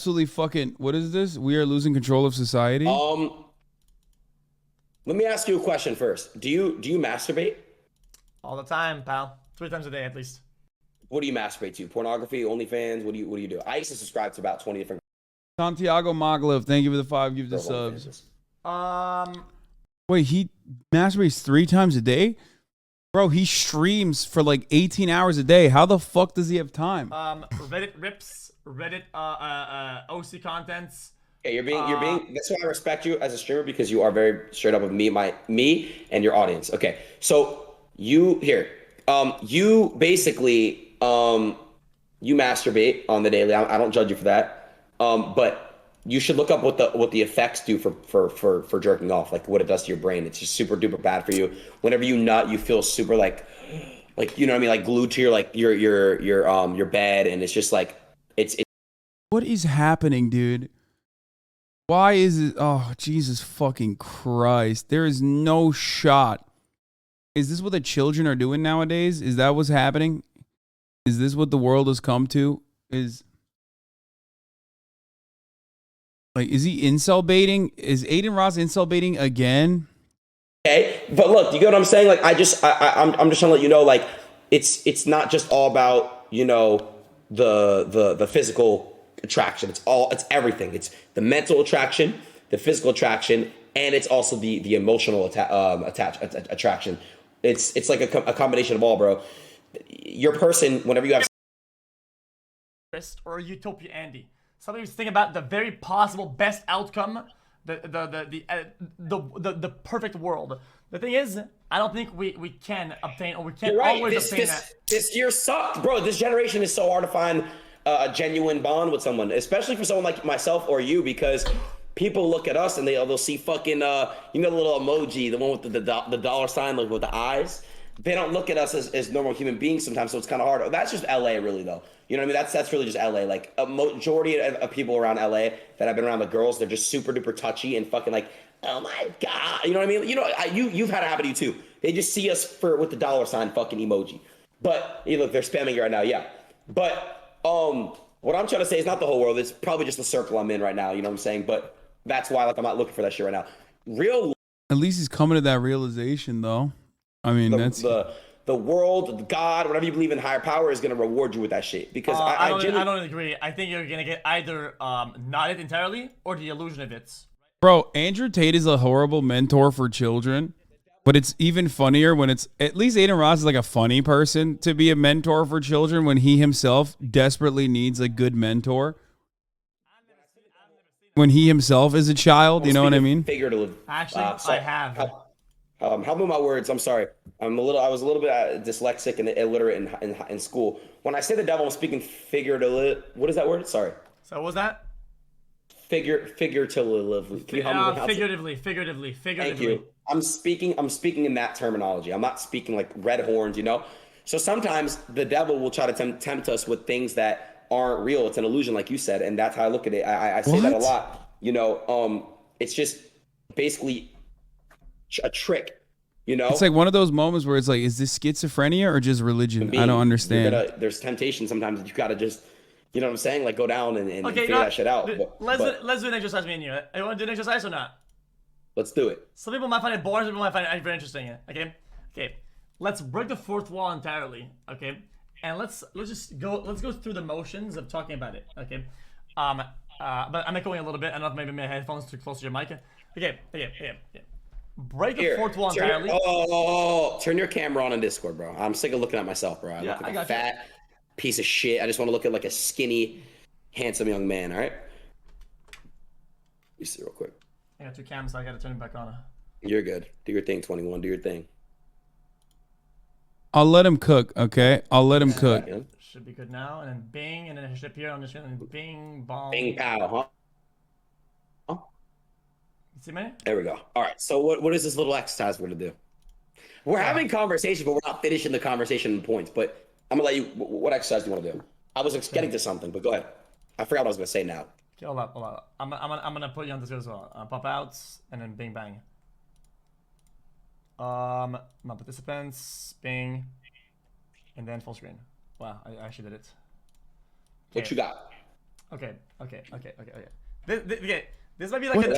Absolutely fucking. What is this? We are losing control of society. Let me ask you a question first. Do you masturbate? All the time, pal. 3 times a day at least. What do you masturbate to? Pornography, OnlyFans? What do you do? I used to subscribe to about 20 different Santiago Maglev, thank you for the 5 gifted girl subs. OnlyFanses. Wait, he masturbates 3 times a day? Bro, he streams for like 18 hours a day. How the fuck does he have time? Reddit rips, Reddit OC contents. Yeah, you're being. That's why I respect you as a streamer, because you are very straight up with me and your audience. Okay, so you basically you masturbate on the daily. I don't judge you for that. But you should look up what the effects do for jerking off, like what it does to your brain. It's just super duper bad for you. Whenever you nut, you feel super like you know what I mean, like glued to your bed, and it's just like it's. What is happening, dude? Why is it? Oh, Jesus fucking Christ. There is no shot. Is this what the children are doing nowadays? Is that what's happening? Is this what the world has come to? Is he incel baiting? Is Adin Ross incel baiting again? Okay, but look, you get what I'm saying? Like, I'm just trying to let you know, like, it's not just all about, you know, the physical attraction. It's everything. It's the mental attraction, the physical attraction, and it's also the emotional attraction. It's like a combination of all, bro. Your person, whenever you have Or Utopia Andy. Somebody was thinking about the very possible best outcome, the perfect world. The thing is, I don't think we can obtain, or we can't always obtain that. This year sucked, bro. This generation is so hard to find a genuine bond with someone, especially for someone like myself or you, because people look at us and they'll see fucking you know, the little emoji, the one with the dollar sign, like with the eyes. They don't look at us as normal human beings sometimes, so it's kind of hard. That's just LA, really, though. You know what I mean? That's really just LA. Like, a majority of people around LA that I've been around, the girls, they're just super duper touchy and fucking like, oh my god, you know what I mean? You know, you've had it happen to you too. They just see us with the dollar sign fucking emoji. But you look, they're spamming it right now, yeah. But what I'm trying to say is not the whole world. It's probably just the circle I'm in right now. You know what I'm saying? But that's why, like, I'm not looking for that shit right now. At least he's coming to that realization, though. I mean, that's the world, God, whatever you believe in, higher power is gonna reward you with that shit. Because I don't agree. I think you're gonna get either not it entirely or the illusion of it. Bro, Andrew Tate is a horrible mentor for children, but it's even funnier when it's, at least Adin Ross is like a funny person to be a mentor for children when he himself desperately needs a good mentor. When he himself is a child, you know what I mean? Figuratively. Actually, I have. Help me with my words. I'm sorry. I was a little bit dyslexic and illiterate in school. When I say the devil, I'm speaking figuratively. What is that word? Sorry. So what was that? Figuratively. Can you help me? Figuratively. Thank you. I'm speaking in that terminology. I'm not speaking like red horns, you know? So sometimes the devil will try to tempt us with things that aren't real. It's an illusion, like you said, and that's how I look at it. I say that a lot. You know, it's just basically a trick, you know? It's like one of those moments where it's like, is this schizophrenia or just religion? I don't understand. There's temptation sometimes that you gotta just, you know what I'm saying? Like, go down and figure that shit out. Let's do an exercise, me and you. You want to do an exercise or not? Let's do it. Some people might find it boring, some people might find it very interesting. Okay. Let's break the fourth wall entirely. Okay, and let's go through the motions of talking about it. Okay, but I'm echoing a little bit. I don't know if maybe my headphones too close to your mic. Okay. Break the fourth wall entirely. Turn your camera on Discord, bro. I'm sick of looking at myself, bro. I look like a fat piece of shit. I just want to look at like a skinny, handsome young man. All right. Let me see real quick. I got 2 cams, so I gotta turn it back on. You're good. Do your thing, 21. Do your thing. I'll let him cook, okay? I'll let him cook. Should be good now, and then bing, and then it should appear on the screen, and bing, bong. Bing, pow, huh? See me? There we go. All right. So what is this little exercise we're gonna do? We're having conversation, but we're not finishing the conversation in points. But I'm gonna let you. What exercise do you want to do? I was getting to something, but go ahead. I forgot what I was gonna say now. Okay, hold up. I'm gonna put you on this as well. Pop outs and then bing bang. My participants, bing, and then full screen. Wow, I actually did it. What you got? Okay. This might be like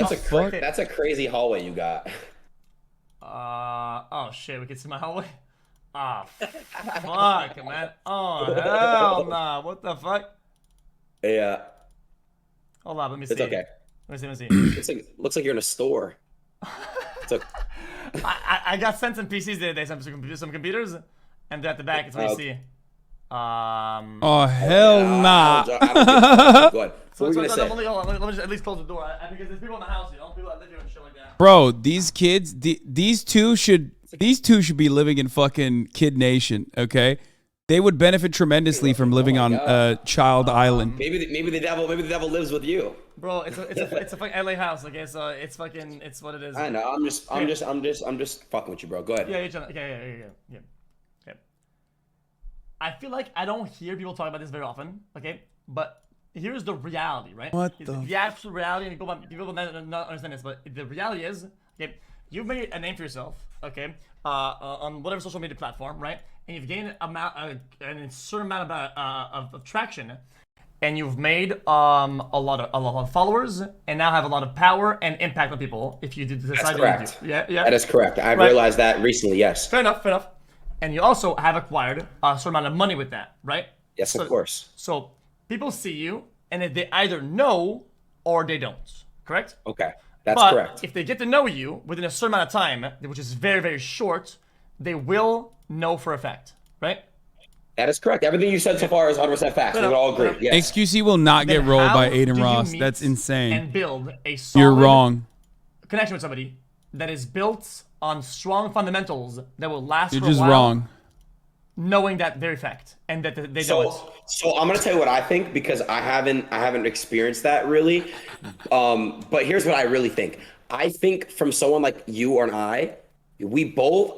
That's a crazy hallway you got. Oh shit, we can see my hallway. Ah, fuck, man. Oh hell nah. What the fuck? Yeah. Hold on, let me see. It's okay. Let me see. Looks like you're in a store. It's okay. I got sent some PCs the other day, some computers, and they're at the back. It's what you see. Oh hell nah. Go ahead. So What were you gonna say? let me just at least close the door. Because there's people in the house, you know, people that live here and shit like that. Bro, these kids, these two should be living in fucking Kid Nation, okay? They would benefit tremendously from living on Child Island. Maybe the devil lives with you. Bro, it's a fucking LA house, okay? So it's what it is. I know. I'm just fucking with you, bro. Go ahead. Yeah, you're trying. Yeah. I feel like I don't hear people talk about this very often, okay? But here's the reality, right? What the absolute reality, and people will not understand this, but the reality is, okay, you've made a name for yourself, okay, on whatever social media platform, right? And you've gained a certain amount of traction, and you've made a lot of followers, and now have a lot of power and impact on people. If you decide That's correct. to do, yeah, That is correct. I've realized that recently. Yes. Fair enough. And you also have acquired a certain amount of money with that, right? Yes, of course. So people see you, and they either know or they don't. Correct? Okay, that's but correct. If they get to know you within a certain amount of time, which is very, very short, they will know for a fact, right? That is correct. Everything you said so far is 100% facts. We would all agree. Yes. XQC will not get rolled by Adin Ross. That's insane. And build a solid You're wrong. connection with somebody that is built on strong fundamentals that will last You're for a while. just wrong. Knowing that very fact, and that they don't. So I'm gonna tell you what I think, because I haven't experienced that really. But here's what I really think. I think from someone like you or I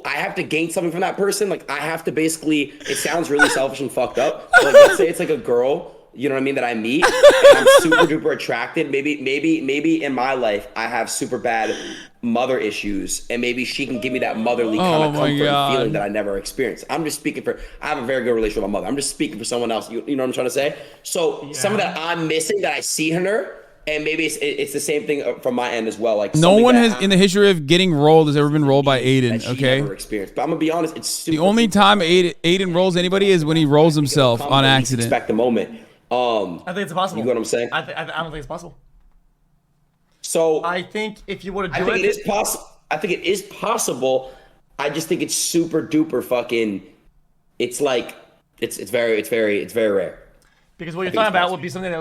have to gain something from that person. Like I have to basically. It sounds really selfish and fucked up. But let's say it's like a girl. You know what I mean? That I meet, and I'm super duper attracted. Maybe in my life I have super bad mother issues, and maybe she can give me that motherly kind of comfort and feeling that I never experienced. I'm just speaking for. I have a very good relationship with my mother. I'm just speaking for someone else. You know what I'm trying to say? So something that I'm missing that I see in her, and maybe it's the same thing from my end as well. Like no one has in the history of getting rolled has ever been rolled by Adin. Okay. Never experienced. But I'm gonna be honest. It's super the only time Adin rolls anybody is when he rolls himself on accident. Expect the moment. I think it's possible. You know what I'm saying? I don't think it's possible. So I think if you were to do I think it is possible. I think it is possible. I just think it's super duper fucking. It's like it's very rare. Because what you're talking about would be something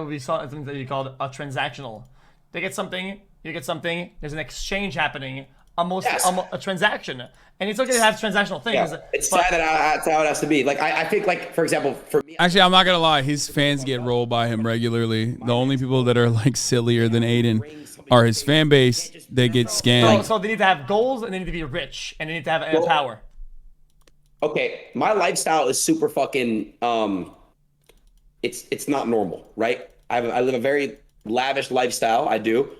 that you called a transactional. They get something, you get something. There's an exchange happening, almost a transaction. And it's okay to have transactional things. Yeah. It's sad that that's how it has to be. Like I think, like for example, for me. Actually, I'm not gonna lie. His fans get rolled by him regularly. The only people that are like sillier than Adin are his fan base. They get scammed. So they need to have goals, and they need to be rich, and they need to have power. Okay, my lifestyle is super fucking. It's not normal, right? I live a very lavish lifestyle. I do.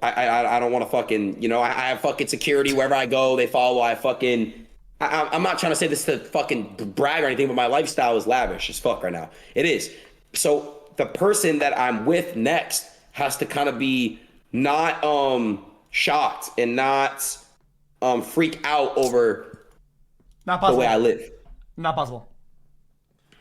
I don't want to fucking, you know, I have fucking security wherever I go. They follow. I'm not trying to say this to fucking brag or anything, but my lifestyle is lavish as fuck right now. It is. So the person that I'm with next has to kind of be not shocked and not freak out over the way I live. Not possible.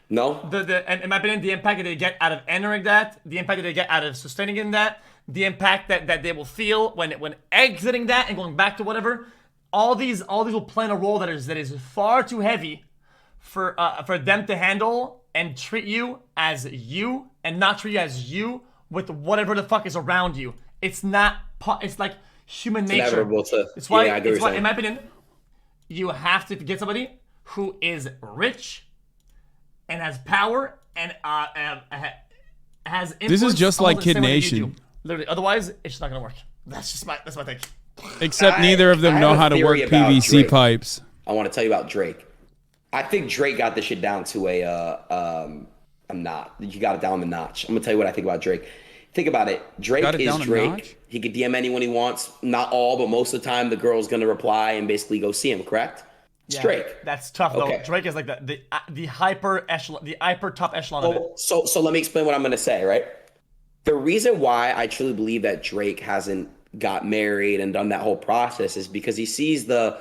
No? And in my opinion, the impact that they get out of entering that, the impact that they get out of sustaining in that, the impact that they will feel when exiting that and going back to whatever, all these will play in a role that is far too heavy for them to handle and treat you as you and not treat you as you with whatever the fuck is around you. It's not. It's like human nature. It's inevitable to. It's why. It's why, in my opinion, you have to get somebody who is rich and has power and has influence. This is just like Kid Nation. Literally, otherwise it's just not gonna work. That's my take. Except neither of them know how to work PVC Drake. pipes. I want to tell you about Drake. I think Drake got this shit down to a knot. You got it down the notch. I'm gonna tell you what I think about Drake. Think about it. Drake is Drake. He could DM anyone he wants. Not all, but most of the time, the girl's gonna reply and basically go see him. Correct? It's Drake. That's tough though. Okay. Drake is like the hyper echelon, the hyper top echelon of it. So let me explain what I'm gonna say, right? The reason why I truly believe that Drake hasn't got married and done that whole process is because he sees the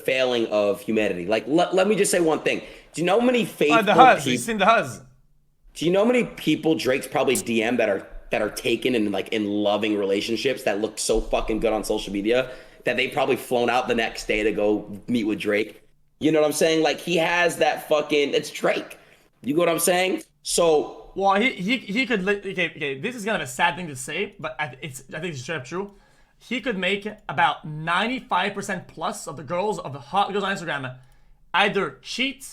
failing of humanity. Like, let me just say one thing. Do you know how many faithful The Huz. people? You've seen the Huz. Do you know how many people Drake's probably DM that are taken in like in loving relationships that look so fucking good on social media that they probably flown out the next day to go meet with Drake? You know what I'm saying? Like, he has that fucking, it's Drake. You know what I'm saying? So, well, he could. Okay. This is kind of a sad thing to say, but I think it's straight up true. He could make about 95% plus of the hot girls on Instagram either cheat,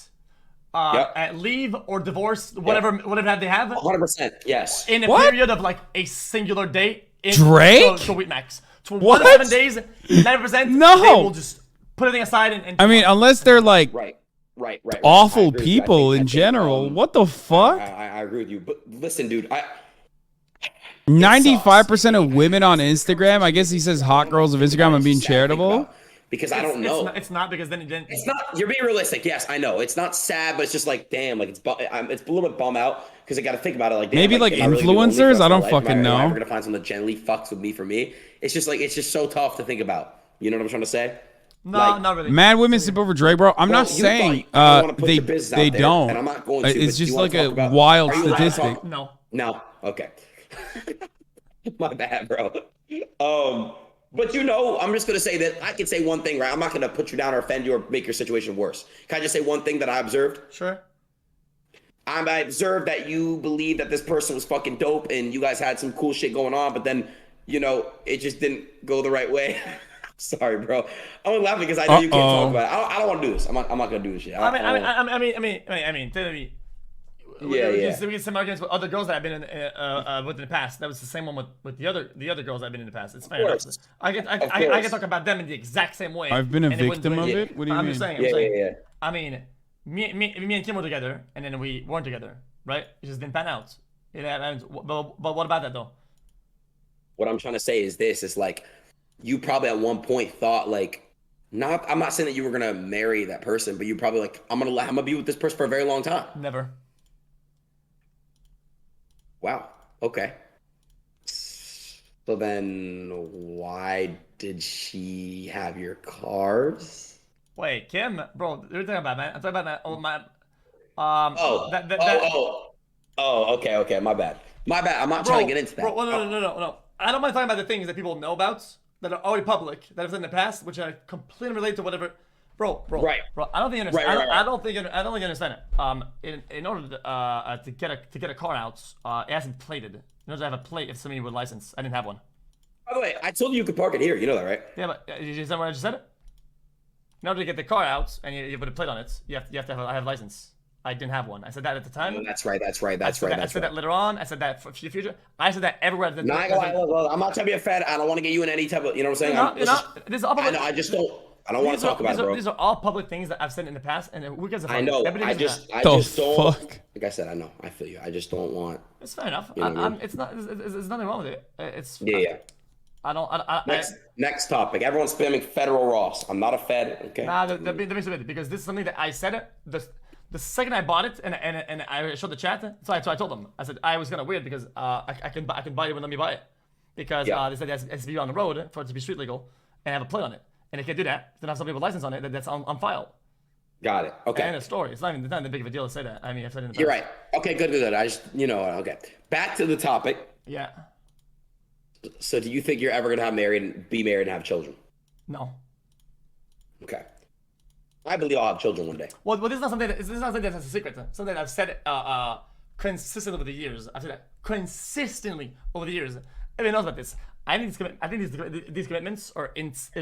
leave, or divorce, whatever they have. 100%, yes. In a period of like a singular day. Drake? To week max. To What? 1 to 7 days, 90%. No. They will just put everything aside and I mean, unless they're like Right. awful people in general. What the fuck? I agree with you. But listen, dude, 95% of women on Instagram. I guess he says hot girls of Instagram and being charitable. Because I don't know. It's not because then it's not. You're being realistic. Yes, I know. It's not sad, but it's just like, damn, like it's a little bit bum out because I got to think about it. Like, damn, Maybe like am I really gonna influencers. live I don't my life? fucking Am I know. ever gonna find someone that generally fucks with me for me? It's just so tough to think about. You know what I'm trying to say? No, Like, not really. Mad women sleep over Drake, bro. I'm not you saying thought you wanna put they your business out they there, don't. and I'm not going to, It's but do just you wanna like a talk about- wild Are you allowed to statistic. talk? No. No. Okay. My bad, bro. But I'm just gonna say that I can say one thing, right? I'm not gonna put you down or offend you or make your situation worse. Can I just say one thing that I observed? Sure. I observed that you believe that this person was fucking dope and you guys had some cool shit going on, but then, it just didn't go the right way. Sorry, bro. I'm only laughing because I know you can't talk about it. I don't want to do this. I'm not gonna do this shit. I mean, we get some arguments with other girls that I've been with in the past. That was the same one with the other girls I've been in the past. It's fair enough. I can talk about them in the exact same way. I've been a victim of it. What do you mean? I'm just saying. Yeah. I mean, me and Kim were together, and then we weren't together, right? It just didn't pan out. But what about that though? What I'm trying to say is this: is like, you probably at one point thought like, I'm not saying that you were gonna marry that person, but you probably like, I'm gonna be with this person for a very long time. Never. Wow. Okay. So then why did she have your cars? Wait, Kim, bro, you're talking about, man. I'm talking about my. Okay. My bad. I'm not trying to get into that. Bro, no. I don't mind talking about the things that people know about that are already public that I've done in the past, which I completely relate to whatever. Bro. Right. Bro, I don't think you understand. Right. I don't think you understand it. In order to get a car out, it has to be plated. In order to have a plate, if somebody with a license, I didn't have one. By the way, I told you could park it here. You know that, right? Yeah, but did you understand what I just said? In order to get the car out and you put a plate on it, you have to have a license. I didn't have one. I said that at the time. Oh, that's right. I said that later on. I said that for the future. I said that everywhere. I'm not trying to be a fed. I don't want to get you in any type of, you know what I'm saying? This is all public. I don't want to talk about it, bro. These are all public things that I've said in the past, and who gives a fuck? I know. I just don't. Fuck? Like I said, I know. I feel you. I just don't want. It's fair enough. It's not. There's nothing wrong with it. It's yeah. I don't. Next topic. Everyone's spamming Federal Ross. I'm not a Fed. Okay. Nah, that makes it because this is something that I said the second I bought it and I showed the chat. So I told them. I said I was kind of weird because I can buy it when let me buy it because they said it has to be on the road for it to be street legal and have a plate on it. And if you do that, then have somebody with a license on it that's on file. Got it. Okay. And a story. It's not that big of a deal to say that. I mean, I've said it in the past. You're right. Okay, good. I just, okay. Back to the topic. Yeah. So do you think you're ever going to be married and have children? No. Okay. I believe I'll have children one day. Well, this is not something that's a secret. Something that I've said consistently over the years. I've said that consistently over the years. Everyone knows about this. I think these commitments are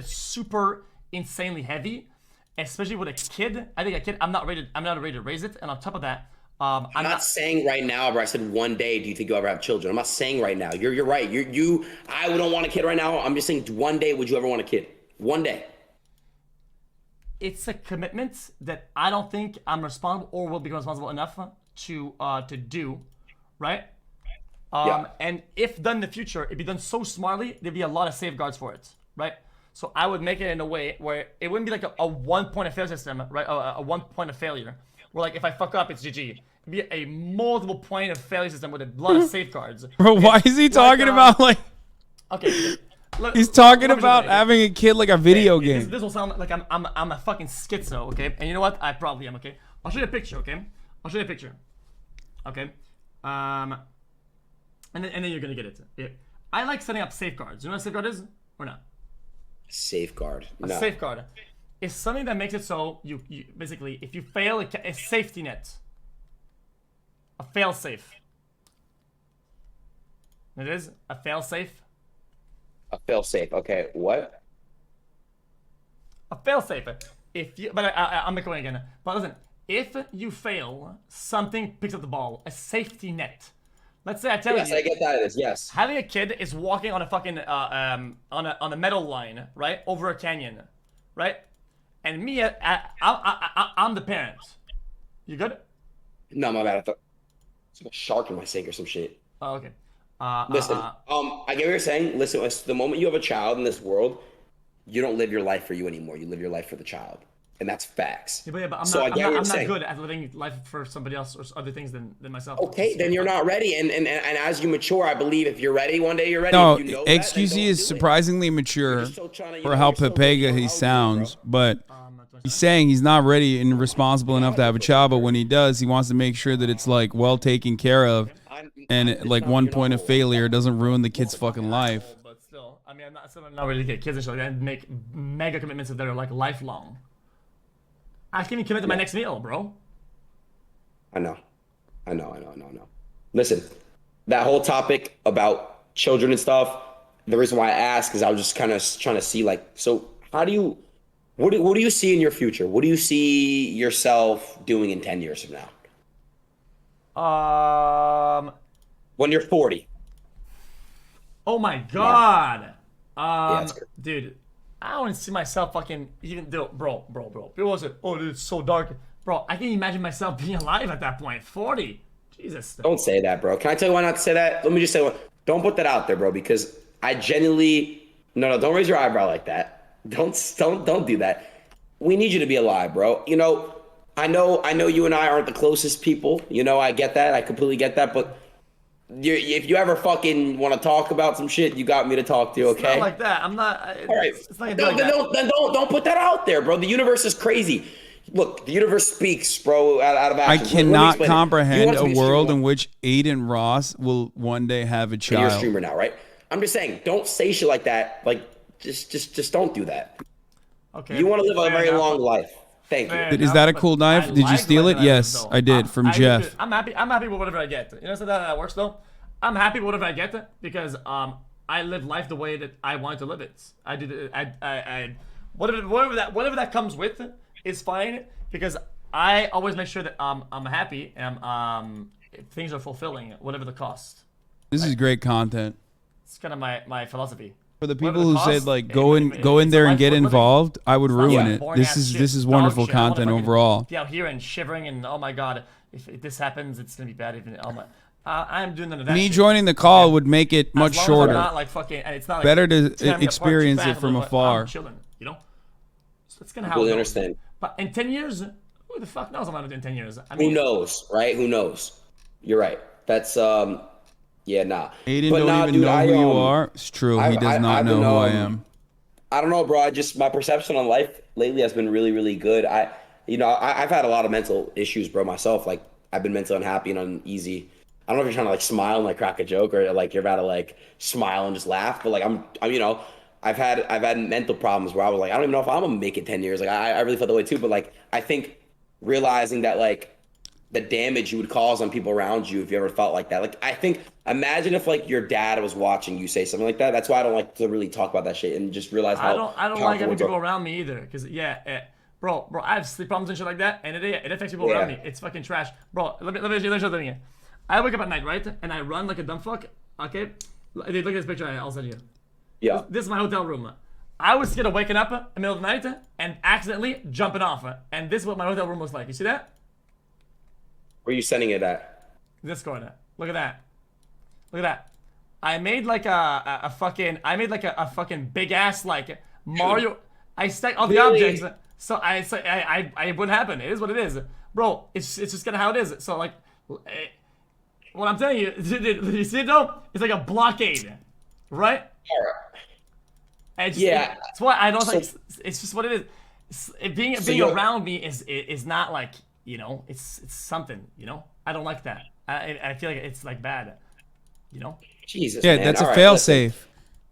super insanely heavy, especially with a kid. I think a kid. I'm not ready to raise it. And on top of that, I'm not saying right now, but I said one day. Do you think you'll ever have children? I'm not saying right now. You're right. I don't want a kid right now. I'm just saying one day. Would you ever want a kid? One day. It's a commitment that I don't think I'm responsible or will be responsible enough to do, right? And if done in the future, it'd be done so smartly, there'd be a lot of safeguards for it, right? So I would make it in a way where it wouldn't be like a 1 point of failure system, right? A 1 point of failure. Where like if I fuck up, it's GG. It'd be a multiple point of failure system with a lot of safeguards. Bro, why is he talking about like? Okay. He's talking about having a kid like a video game. This will sound like I'm a fucking schizo, okay? And you know what? I probably am, okay? I'll show you a picture, okay? I'll show you a picture. Okay? And then you're gonna get it. Yeah. I like setting up safeguards. You know what a safeguard is? Or not? Safeguard. No. A safeguard is something that makes it so you basically, if you fail, a safety net. A fail safe. It is a fail safe. A fail safe. Okay, what? A fail safe. If you, but I'm going again. But listen, if you fail, something picks up the ball. A safety net. Let's say I tell you. Yes, I get that. It is. Yes. Having a kid is walking on a fucking on a metal line, right, over a canyon, right, and me, I'm the parent. You good? No, my bad. I thought it's like a shark in my sink or some shit. Oh, okay. Listen, I get what you're saying. Listen, the moment you have a child in this world, you don't live your life for you anymore. You live your life for the child, and that's facts. Yeah, but I'm so not, I'm not good at living life for somebody else or other things than myself. Okay, then you're not ready. And as you mature, I believe if you're ready, one day you're ready. No, if you know XQC is surprisingly mature for how Pepega he sounds, but he's saying he's not ready and responsible enough to have a child. But when he does, he wants to make sure that it's like well taken care of. And like 1 point of failure doesn't ruin the kid's fucking life. But still, I mean, I'm not ready to get kids and shit like that and make mega commitments that are like lifelong. I can't even commit to my next meal, bro. I know. Listen, that whole topic about children and stuff, the reason why I ask is I was just kind of trying to see, like, so how do you, what do you see in your future? What do you see yourself doing in 10 years from now? When you're 40. Oh my god. Yeah, dude, I don't see myself fucking even do, bro. People say, oh, dude, it's so dark. Bro, I can't imagine myself being alive at that point. 40. Jesus. Don't say that, bro. Can I tell you why not to say that? Let me just say one. Don't put that out there, bro, because I genuinely, no, don't raise your eyebrow like that. Don't do that. We need you to be alive, bro. You know, I know you and I aren't the closest people. You know, I get that. I completely get that. But if you ever fucking want to talk about some shit, you got me to talk to, okay? It's not like that. I'm not. All right. It's not gonna be like that. Then don't put that out there, bro. The universe is crazy. Look, the universe speaks, bro, out of action. I cannot comprehend a world in which Adin Ross will one day have a child. You're a streamer now, right? I'm just saying, don't say shit like that. Like, just don't do that. Okay. You want to live a very long life. Thank you. Is that a cool knife? Did you steal it? Yes, I did from Jeff. I'm happy with whatever I get. You know how that works though? I'm happy with whatever I get because I live life the way that I want to live it. I did it. I whatever that comes with is fine because I always make sure that I'm happy and things are fulfilling whatever the cost. This is great content. It's kind of my philosophy. For the people who said like go in there and get involved, I would ruin it. This is wonderful content overall. Yeah, here and shivering and oh my god, if this happens, it's gonna be bad. Even I'm doing none of that. Me joining the call would make it much shorter. Not like fucking, and it's not like better to experience it from afar. Children, you know. So that's kind of I how. totally understand. But in 10 years, who the fuck knows what I'm gonna do in 10 years? I mean, who knows, right? Who knows? You're right. That's yeah, nah. Adin don't even know who you are. It's true. He does not know who I am. I don't know, bro. My perception on life lately has been really, really good. I've had a lot of mental issues, bro, myself. Like, I've been mentally unhappy and uneasy. I don't know if you're trying to like smile and like crack a joke or like you're about to like smile and just laugh, but like I'm you know, I've had mental problems where I was like, I don't even know if I'm gonna make it 10 years. Like I really felt that way too. But like I think realizing that like the damage you would cause on people around you if you ever felt like that. Like I think imagine if like your dad was watching you say something like that. That's why I don't like to really talk about that shit and just realize how I don't like having people around me either. Cause bro, I have sleep problems and shit like that, and it affects people around me. It's fucking trash. Bro, let me show you something here. I wake up at night, right? And I run like a dumb fuck. Okay? Look at this picture I'll send you. Yeah. This is my hotel room. I was scared of waking up in the middle of the night and accidentally jumping off. And this is what my hotel room was like. You see that? Where are you sending it at? This corner. Look at that. Look at that. I made like a fucking big ass like Mario. I stack all the Really? objects, so I wouldn't happen. It is what it is, bro. It's just kind of how it is. So like, what I'm telling you, you see it though? It's like a blockade, right? And Yeah. That's why I don't So- like. It's just what it is. Being you're- around me is not like, you know. It's something, you know. I don't like that. I feel like it's like bad, you know. Jesus. Yeah, man. that's All a right, failsafe.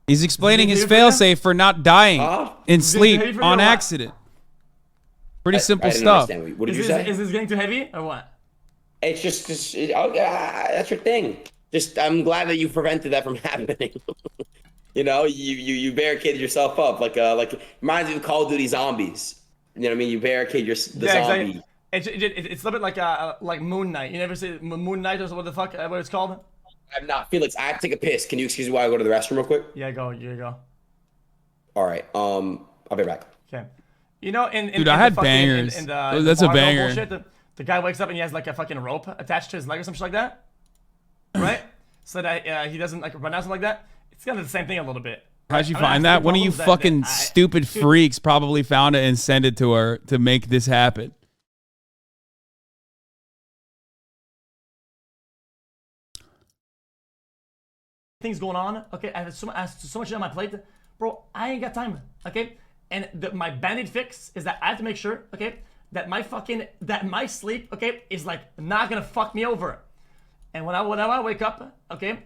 He's explaining his Is it heavy for you? failsafe for not dying Huh? in Is it sleep heavy for you on or what? accident. Pretty simple I didn't stuff. understand. What did Is you this, say? is this getting too heavy or what? It's just that's your thing. Just I'm glad that you prevented that from happening. You know, you barricaded yourself up like reminds me of Call of Duty Zombies. You know what I mean? You barricade the zombie. Exactly. It's a little bit like Moon Knight. You never see Moon Knight or what the fuck what it's called? I'm not Felix. I have to take a piss. Can you excuse me while I go to the restroom real quick? Yeah, go. You go. All right. I'll be back. Okay. You know, in Dude, I in had the fucking- bangers. In That's a Marvel banger. bullshit, the guy wakes up and he has like a fucking rope attached to his leg or something like that, right? So that he doesn't like run out something like that. It's kind of the same thing a little bit. How'd you I mean, I find have that? One of you problems fucking stupid dude, freaks probably found it and sent it to her to make this happen. Things going on. Okay, I have so much on my plate, bro. I ain't got time. Okay, and my bandit fix is that I have to make sure, okay, that my sleep, okay, is like not gonna fuck me over. And when I wake up, okay, in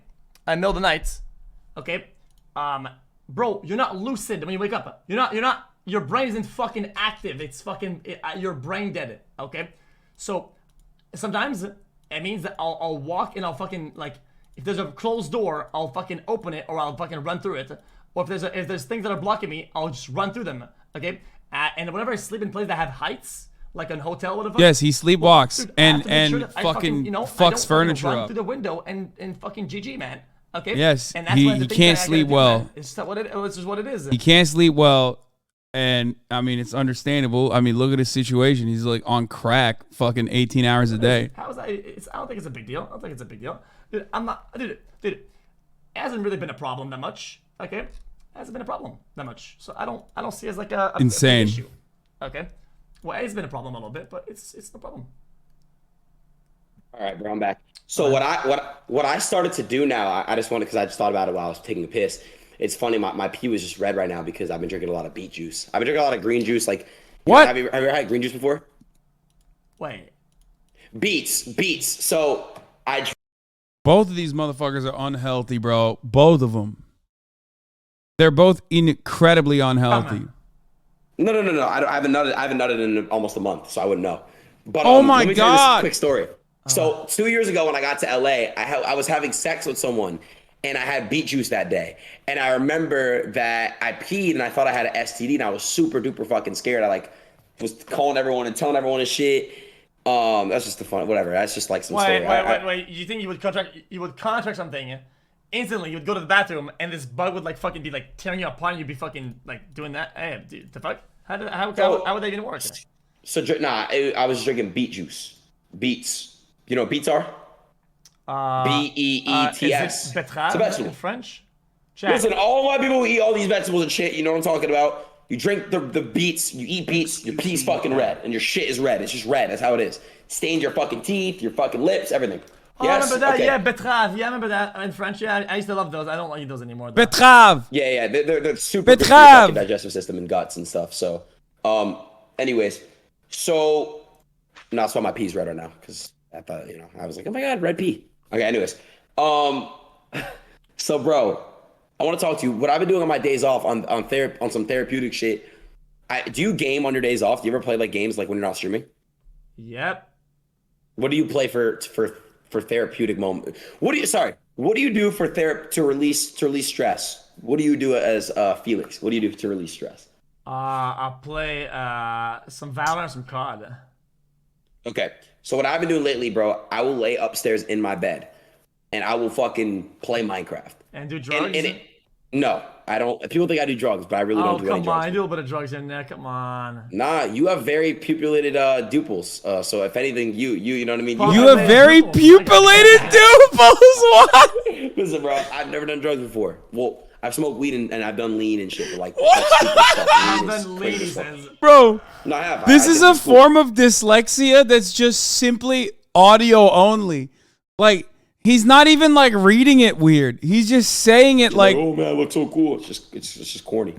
the middle of the night, okay, bro, you're not lucid when you wake up. Your brain isn't fucking active. It's fucking you're brain dead. Okay, so sometimes it means that I'll walk and I'll fucking like. If there's a closed door, I'll fucking open it or I'll fucking run through it. Or if there's things that are blocking me, I'll just run through them. Okay? And whenever I sleep in places that have heights, like a hotel, whatever. Yes, he sleepwalks Dude, I have to make sure and that I fucking you know, I fucks don't fucking furniture run up. through the window and fucking GG, man. Okay? Yes, and he one of the things can't that I gotta sleep do, well. man. It's just what it is. He can't sleep well, and I mean it's understandable. I mean, look at his situation. He's like on crack, fucking 18 hours a day. How is that? I don't think it's a big deal. I don't think it's a big deal. Dude, dude, it hasn't really been a problem that much. Okay? It hasn't been a problem that much. So I don't see it as like a Insane. big issue. Okay? Well, it's been a problem a little bit, but it's no problem. All right, bro, I'm back. So what I started to do now, I just wanted because I just thought about it while I was taking a piss. It's funny, my pee was just red right now because I've been drinking a lot of beet juice. I've been drinking a lot of green juice. Like, What? Have you ever had green juice before? Wait. Beets. So I Both of these motherfuckers are unhealthy, bro. Both of them. They're both incredibly unhealthy. no. I haven't nutted in almost a month, so I wouldn't know. But Oh my let me tell you this God. quick story. So 2 years ago when I got to LA, I was having sex with someone and I had beet juice that day. And I remember that I peed and I thought I had an STD and I was super duper fucking scared. I like was calling everyone and telling everyone and shit. That's just the fun, whatever. That's just like some story. Wait. You think you would contract something instantly? You would go to the bathroom and this bug would like fucking be like tearing you apart and you'd be fucking like doing that. Hey, dude, the fuck? How would that even work? So I was drinking beet juice. Beets. You know what beets are? Beets. Is it betterave It's a vegetable. in French? Jack. Listen, all my people who eat all these vegetables and shit, you know what I'm talking about? You drink the beets, you eat beets, your pee's fucking red, and your shit is red. It's just red. That's how it is. Stains your fucking teeth, your fucking lips, everything. Oh, Yes? I remember that. Okay. Yeah, betterave. Yeah, I remember that in French. Yeah, I used to love those. I don't like those anymore. Though. Betterave. Yeah, they're super good for your Betterave. fucking digestive system and guts and stuff. So, anyways, so no, that's why my pee's red right now because I thought, I was like, oh my god, red pea. Okay, anyways, so bro, I want to talk to you. What I've been doing on my days off on some therapeutic shit. Do you game on your days off? Do you ever play like games like when you're not streaming? Yep. What do you play for therapeutic moment? What do you do for to release stress? What do you do as Felix? What do you do to release stress? I'll play some Valorant, some COD. Okay. So what I've been doing lately, bro, I will lay upstairs in my bed and I will fucking play Minecraft. And do drugs? No, I don't. People think I do drugs, but I really don't do any come drugs. on, I do a bit of drugs in there. Come on. Nah, you have very pupulated duples. So if anything, you know what I mean? Fuck. You have very Pupils. pupulated duples. What? Listen, bro, I've never done drugs before. Well, I've smoked weed and I've done lean and shit, but like stupid stuff. I've Lean is done crazy lean, as fuck. says. Bro, No, I have. this I is think a it's cool. form of dyslexia that's just simply audio only. Like, he's not even like reading it weird. He's just saying it like, oh man, it looks so cool. It's just corny.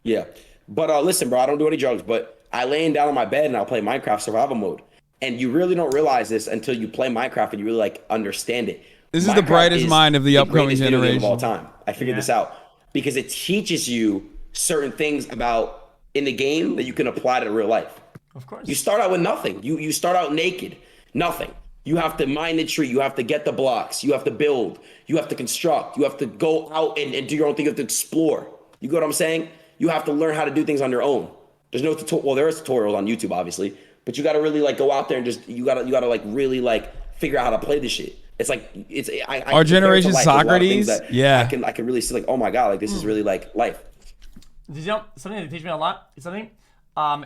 Yeah. But listen, bro, I don't do any drugs, but I laying down on my bed and I'll play Minecraft survival mode. And you really don't realize this until you play Minecraft and you really like understand it. this is the Minecraft brightest is mind of the upcoming greatest video game of all generation. time. I figured this out because it teaches you certain things about in the game that you can apply to real life. Of course. You start out with nothing. You start out naked, nothing. You have to mine the tree. You have to get the blocks. You have to build. You have to construct. You have to go out and do your own thing. You have to explore. You get what I'm saying? You have to learn how to do things on your own. There's no tutorial. Well, there is tutorials on YouTube, obviously, but you got to really like go out there and just you got to like really like figure out how to play this shit. It's like Our generation Socrates. Yeah, I can really see like, oh my god, like this is really like life. Did you know something that teach me a lot? It's something.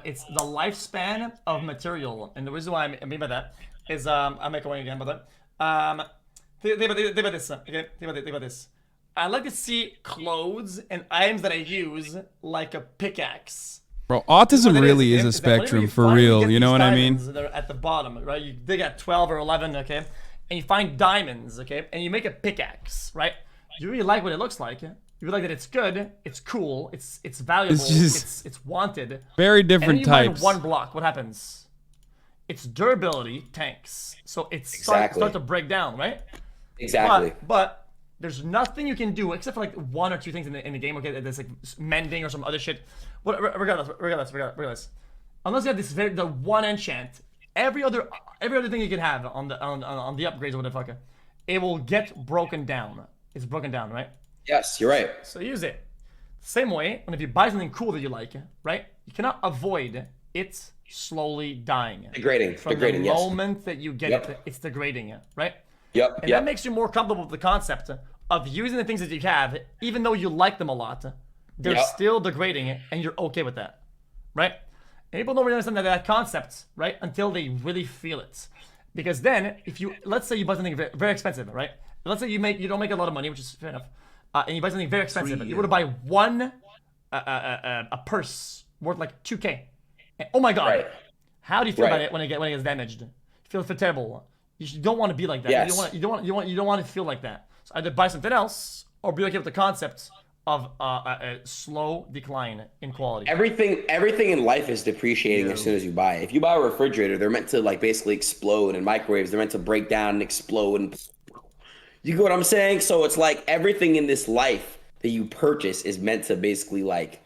It's the lifespan of material, and the reason why I mean by that is I'll make a one again, but think about this. Okay, think about this. I like to see clothes and items that I use like a pickaxe. bro, autism What it really is a that whenever spectrum you for finally real. get You know these what I mean? diamonds that are at the bottom, right? You dig at 12 or 11, okay, and you find diamonds, okay, and you make a pickaxe, right? You really like what it looks like. You really like that it's good, it's cool, it's valuable, It's just it's wanted. very And then different you mine types. one block. What happens? Its durability tanks, so it's start to break down, right? Exactly. But there's nothing you can do except for like one or two things in the game. Okay, there's like mending or some other shit. Regardless. Unless you have this the one enchant, every other thing you can have on the upgrades or whatever, fuck, it will get broken down. It's broken down, right? Yes, you're right. So use it. Same way, when if you buy something cool that you like, right? You cannot avoid it slowly dying. Degrading. From Degrading. the Yes. moment that you get it, it's degrading, right? Yep. And that makes you more comfortable with the concept of using the things that you have, even though you like them a lot. They're Yep. still degrading, and you're okay with that, right? And people don't really understand that concept, right? Until they really feel it. Because then, if you, let's say you buy something very, very expensive, right? Let's say you don't make a lot of money, which is fair enough, and you buy something very expensive. You were to buy one a purse worth like 2K. And, oh my god, Right. how do you feel Right. about it when it gets damaged? You feel terrible. You don't want to be like that. Yes. You don't want to feel like that. So either buy something else or be okay with the concept of a slow decline in quality. Everything in life is depreciating as soon as you buy it. If you buy a refrigerator, they're meant to like basically explode, and microwaves, they're meant to break down and explode. And you get what I'm saying? So it's like everything in this life that you purchase is meant to basically like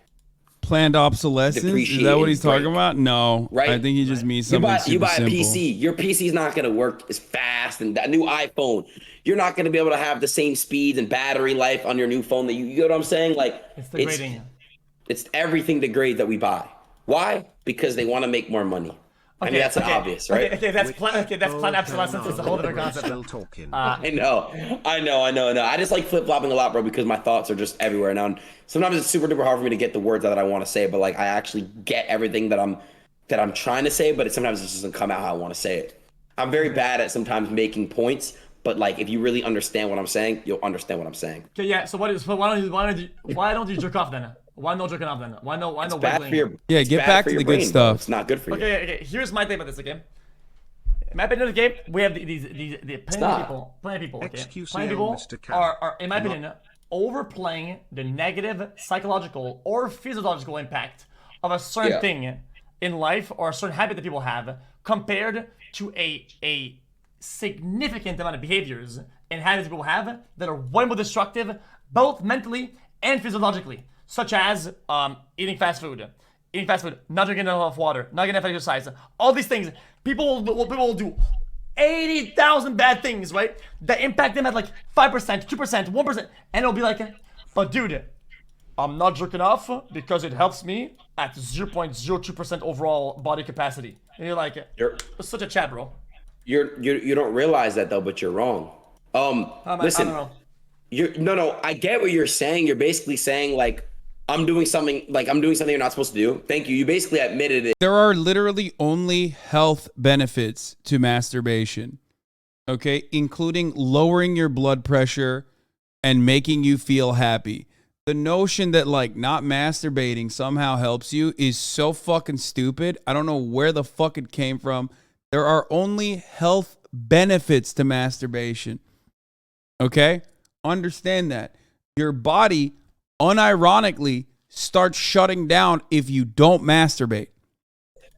Planned obsolescence? Is that what he's talking about? No. Right. I think he just means something super you buy a simple. PC. Your PC is not going to work as fast, and that new iPhone, you're not going to be able to have the same speeds and battery life on your new phone that you get what I'm saying? Like It's degrading. it's everything degrades that we buy. Why? Because they want to make more money. I mean, that's obvious, right? Okay, that's planned obsolescence. It's a whole different concept. Still talking. I know. I just like flip-flopping a lot, bro, because my thoughts are just everywhere now. And sometimes it's super duper hard for me to get the words out that I want to say, but like I actually get everything that I'm trying to say, but sometimes it just doesn't come out how I want to say it. I'm very bad at sometimes making points, but like if you really understand what I'm saying, you'll understand what I'm saying. Okay, yeah. So why don't you jerk off then? Why no jerking off then? Why no Bad wiggling? for your Yeah, it's get bad back for to your the good brain, stuff. bro. It's not good for you. Okay. Here's my thing about this. Okay. In my opinion, okay, we have these plenty of people. Okay, XQC plenty of people Mr. Cat. are, in my opinion, overplaying the negative psychological or physiological impact of a certain thing in life or a certain habit that people have compared to a significant amount of behaviors and habits people have that are way more destructive, both mentally and physiologically, such as eating fast food, not drinking enough water, not getting enough exercise, all these things. People will do 80,000 bad things, right? That impact them at like 5%, 2%, 1%, and it'll be like, but dude, I'm not jerking off because it helps me at 0.02% overall body capacity. And you're like, it's such a chat, bro. You don't realize that though, but you're wrong. Listen, I don't know. no, I get what you're saying. You're basically saying like I'm doing something you're not supposed to do. Thank you. You basically admitted it. There are literally only health benefits to masturbation. okay, including lowering your blood pressure and making you feel happy. The notion that like not masturbating somehow helps you is so fucking stupid. I don't know where the fuck it came from. There are only health benefits to masturbation. Okay? Understand that. Your body unironically starts shutting down if you don't masturbate.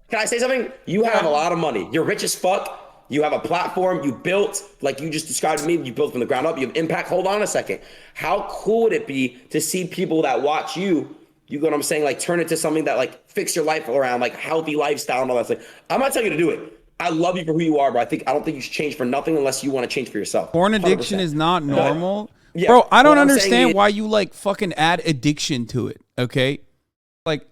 Can I say something? You have a lot of money. You're rich as fuck. You have a platform you built, like you just described to me, you built from the ground up, you have impact. Hold on a second. How cool would it be to see people that watch you, you know what I'm saying, like turn it to something that like fix your life around, like healthy lifestyle and all that stuff. I'm not telling you to do it. I love you for who you are, but I don't think you should change for nothing unless you want to change for yourself. Porn addiction 100%. Is not normal. Yeah, bro, I don't understand why you like fucking add addiction to it, okay? Like,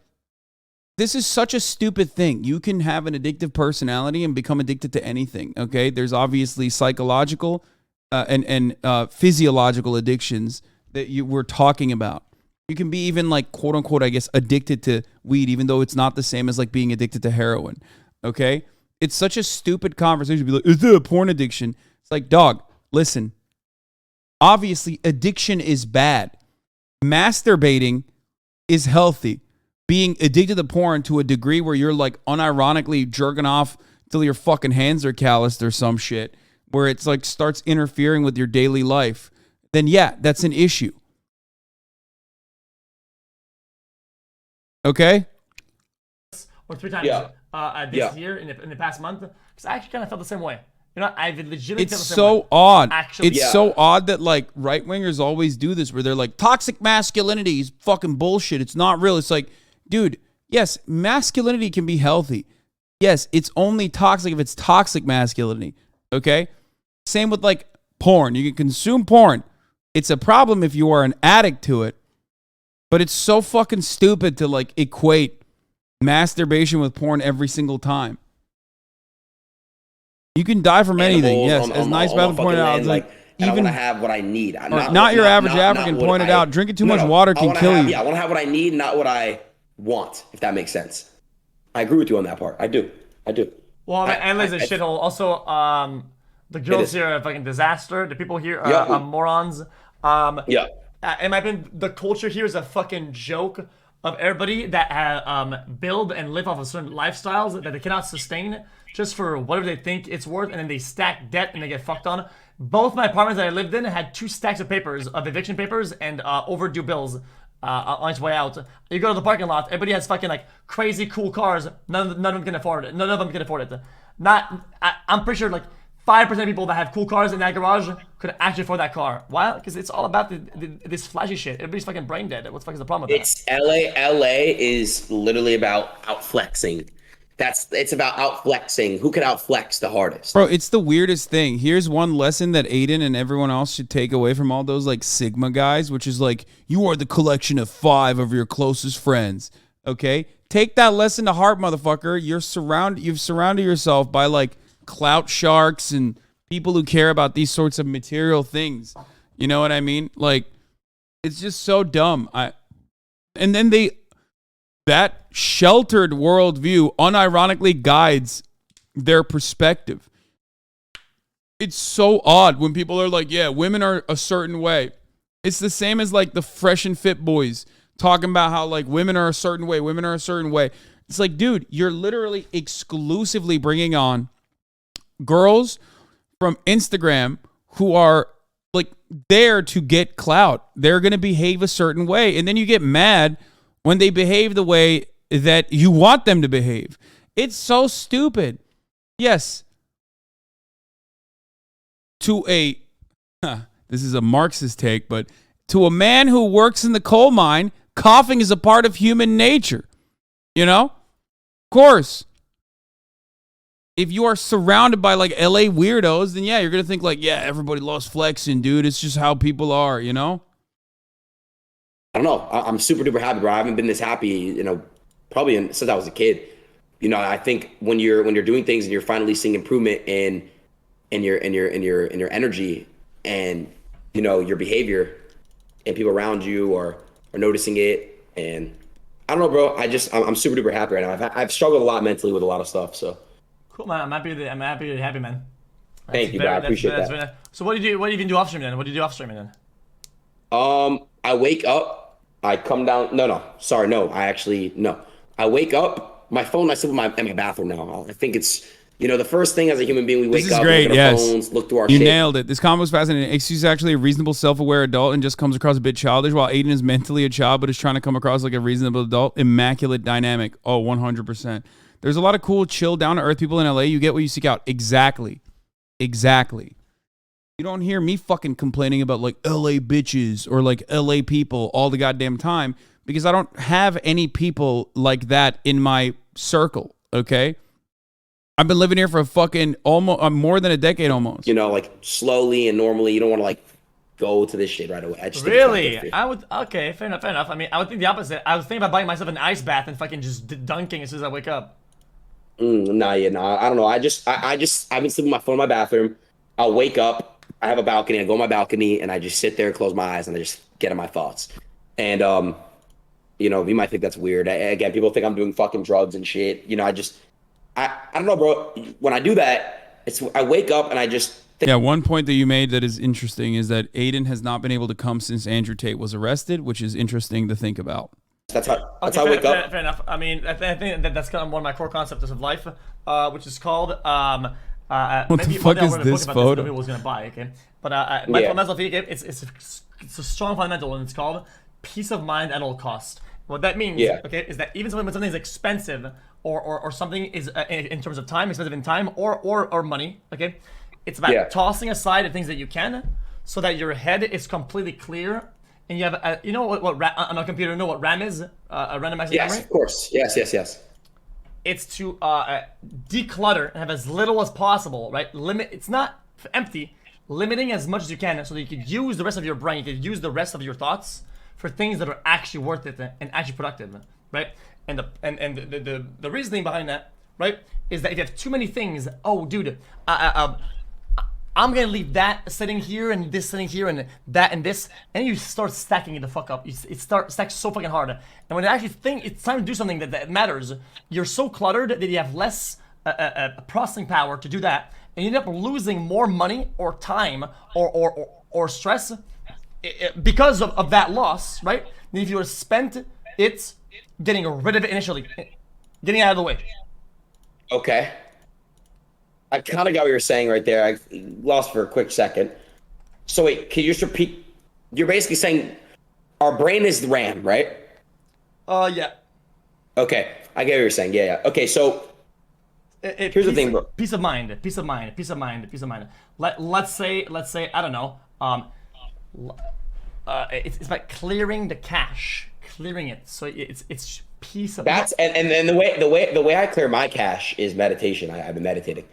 this is such a stupid thing. You can have an addictive personality and become addicted to anything, okay? There's obviously psychological and physiological addictions that we're talking about. You can be even like, quote unquote, I guess, addicted to weed, even though it's not the same as like being addicted to heroin, okay? It's such a stupid conversation to be like, is there a porn addiction? It's like, dog, listen. Obviously, addiction is bad. Masturbating is healthy. Being addicted to porn to a degree where you're like unironically jerking off till your fucking hands are calloused or some shit, where it's like starts interfering with your daily life, then yeah, that's an issue. Okay? Or 3 times this year in the past month, because I actually kind of felt the same way. You know, I've legitimately felt the same way. It's so odd. Actually, it's so odd that like right wingers always do this, where they're like, toxic masculinity is fucking bullshit. It's not real. It's like, dude, yes, masculinity can be healthy. Yes, it's only toxic if it's toxic masculinity. Okay? Same with like porn. You can consume porn. It's a problem if you are an addict to it. But it's so fucking stupid to like equate masturbation with porn every single time. You can die from anything. Yes, as Nice Battle pointed out, it's like even I want to have what I need. Not your average African pointed out. Drinking too much water can kill you. Yeah, I want to have what I need, not what I want. If that makes sense. I agree with you on that part. I do. Well, Emily's a shithole. Also, the girls here are a fucking disaster. The people here are morons. Yeah. In my opinion, the culture here is a fucking joke of everybody that build and live off of certain lifestyles that they cannot sustain just for whatever they think it's worth, and then they stack debt and they get fucked on. Both my apartments that I lived in had 2 stacks of papers, of eviction papers and overdue bills on its way out. You go to the parking lot, everybody has fucking like crazy cool cars. None of them can afford it. None of them can afford it. I'm pretty sure like 5% of people that have cool cars in that garage could actually afford that car. Why? Because it's all about this flashy shit. Everybody's fucking brain dead. What the fuck is the problem with that? It's LA is literally about outflexing. It's about outflexing. Who can outflex the hardest? Bro, it's the weirdest thing. Here's one lesson that Adin and everyone else should take away from all those like Sigma guys, which is like, you are the collection of 5 of your closest friends. Okay? Take that lesson to heart, motherfucker. You've surrounded yourself by like clout sharks and people who care about these sorts of material things. You know what I mean? Like, it's just so dumb. And then that sheltered worldview unironically guides their perspective. It's so odd when people are like, yeah, women are a certain way. It's the same as like the fresh and fit boys talking about how like women are a certain way. It's like, dude, you're literally exclusively bringing on girls from Instagram who are like there to get clout. They're going to behave a certain way. And then you get mad when they behave the way that you want them to behave. It's so stupid. Yes. This is a Marxist take, but to a man who works in the coal mine, coughing is a part of human nature. You know? Of course. If you are surrounded by like LA weirdos, then yeah, you're going to think like, yeah, everybody loves flexing, dude. It's just how people are, you know? I don't know. I'm super duper happy, bro. I haven't been this happy, you know, probably since I was a kid. You know, I think when you're doing things and you're finally seeing improvement in your energy and, you know, your behavior, and people around you are noticing it, and I don't know, bro. I'm super duper happy right now. I've struggled a lot mentally with a lot of stuff, so. Cool, man. I'm happy, man. Thank you, bro. I appreciate that. Very nice. So what do you do off stream then? What do you do off stream then? I wake up, I come down. No. I wake up, my phone, I sit in my bathroom now. I think it's, the first thing as a human being, we wake This is up, great, look at our yes. phones, look through our You shit. nailed it. This combo is fascinating. XQC is actually a reasonable, self-aware adult and just comes across a bit childish, while Aiden is mentally a child but is trying to come across like a reasonable adult. Immaculate dynamic. Oh, 100%. There's a lot of cool, chill, down-to-earth people in LA. You get what you seek out. Exactly. You don't hear me fucking complaining about like LA bitches or like LA people all the goddamn time because I don't have any people like that in my circle, okay? I've been living here for fucking almost more than a decade almost. Like slowly and normally, you don't want to like go to this shit right away. I just Really? Okay, fair enough. I mean, I would think the opposite. I was thinking about buying myself an ice bath and fucking just dunking as soon as I wake up. I don't know. I've been sleeping with my phone in my bathroom. I'll wake up, I have a balcony, I go on my balcony and I just sit there, close my eyes and I just get in my thoughts. And, you might think that's weird. Again, people think I'm doing fucking drugs and shit. I don't know, bro. When I do that, I wake up and I just think. Yeah, one point that you made that is interesting is that Aiden has not been able to come since Andrew Tate was arrested, which is interesting to think about. That's how I wake up. Fair enough. I mean, I think that's kind of one of my core concepts of life, which is called what the fuck is this photo? Nobody was gonna buy, okay? But my philosophy, it's a strong fundamental, and it's called peace of mind at all cost. What that means, okay, is that even when something is expensive or something is in terms of time, expensive in time or money, okay, it's about tossing aside the things that you can, so that your head is completely clear. And you have, on a computer, what RAM is? Random access memory? Yes, of course. Yes. It's to declutter and have as little as possible, right? It's not empty. Limiting as much as you can so that you could use the rest of your brain, you could use the rest of your thoughts for things that are actually worth it and actually productive, right? And the reasoning behind that, right, is that if you have too many things, oh, dude, I'm gonna leave that sitting here and this sitting here and that and this, and you start stacking it the fuck up. It stacks so fucking hard. And when you actually think it's time to do something that matters, you're so cluttered that you have less processing power to do that, and you end up losing more money or time or stress because of that loss, right? Than if you were spent it getting rid of it initially, getting it out of the way. Okay. I kind of got what you're saying right there. I lost for a quick second. So wait, can you just repeat? You're basically saying our brain is the RAM, right? Yeah. Okay, I get what you're saying. Yeah. Okay, so here's the thing, bro. Peace of mind. Let's say, I don't know. It's about clearing the cache, clearing it. So it's peace of. That's and then the way I clear my cache is meditation. I've been meditating.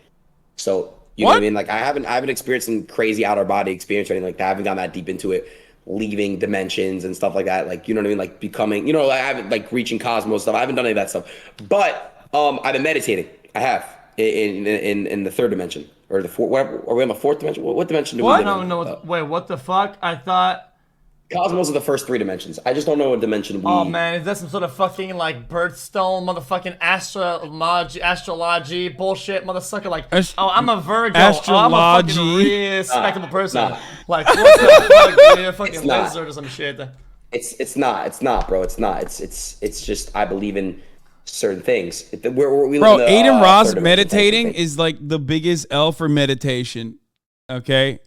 So you know what I mean? Like I haven't experienced some crazy outer body experience or anything like that. I haven't gone that deep into it, leaving dimensions and stuff like that. Like, you know what I mean? Like becoming, I haven't like reaching cosmos stuff. I haven't done any of that stuff. But I've been meditating. I have in the third dimension or the fourth. Are we on the fourth dimension? What dimension do we live in? No. Wait, what the fuck? I thought. Cosmos are the first three dimensions. I just don't know what dimension we... Oh man, is that some sort of fucking like birthstone, motherfucking astrology bullshit, motherfucker? Like, I'm a Virgo. I'm a fucking respectable person. Nah. Like, what the fuck? You're a fucking lizard or some shit. It's not, bro. It's not. It's just I believe in certain things. Bro, Adin Ross meditating is like the biggest L for meditation. Okay.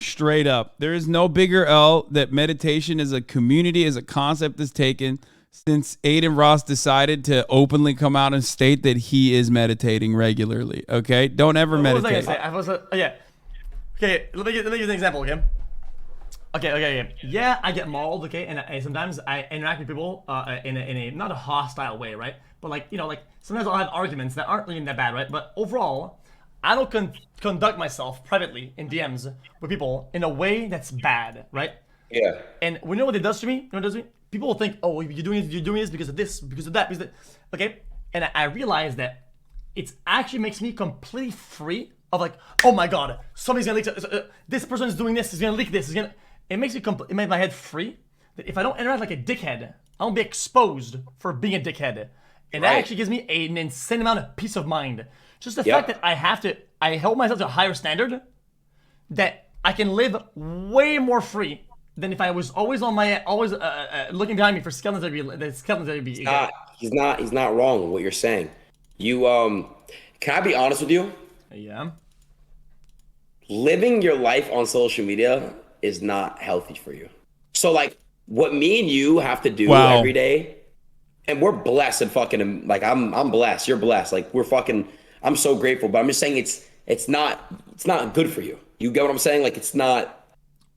Straight up. There is no bigger L that meditation as a community, as a concept is taken since Adin Ross decided to openly come out and state that he is meditating regularly. Okay? Don't ever meditate. Okay, let me give you an example, okay? Okay. Yeah, I get mauled, okay? And sometimes I interact with people in a not a hostile way, right? But like, sometimes I'll have arguments that aren't really that bad, right? But overall, I don't conduct myself privately in DMs with people in a way that's bad, right? Yeah. And we know what it does to me. You know what it does to me? People will think, oh, you're doing this because of this, because of that, okay? And I realize that it actually makes me completely free of like, oh my god, somebody's gonna leak. This person is doing this. Is gonna leak this. It makes it makes my head free. That if I don't interact like a dickhead, I won't be exposed for being a dickhead. And that actually gives me an insane amount of peace of mind. Just the fact that I hold myself to a higher standard, that I can live way more free than if I was always on my, looking behind me for skeletons that would be. He's not wrong with what you're saying. You, can I be honest with you? Yeah. Living your life on social media is not healthy for you. So like what me and you have to do every day, and we're blessed and fucking like I'm blessed, you're blessed. Like I'm so grateful, but I'm just saying it's not good for you. You get what I'm saying? Like it's not.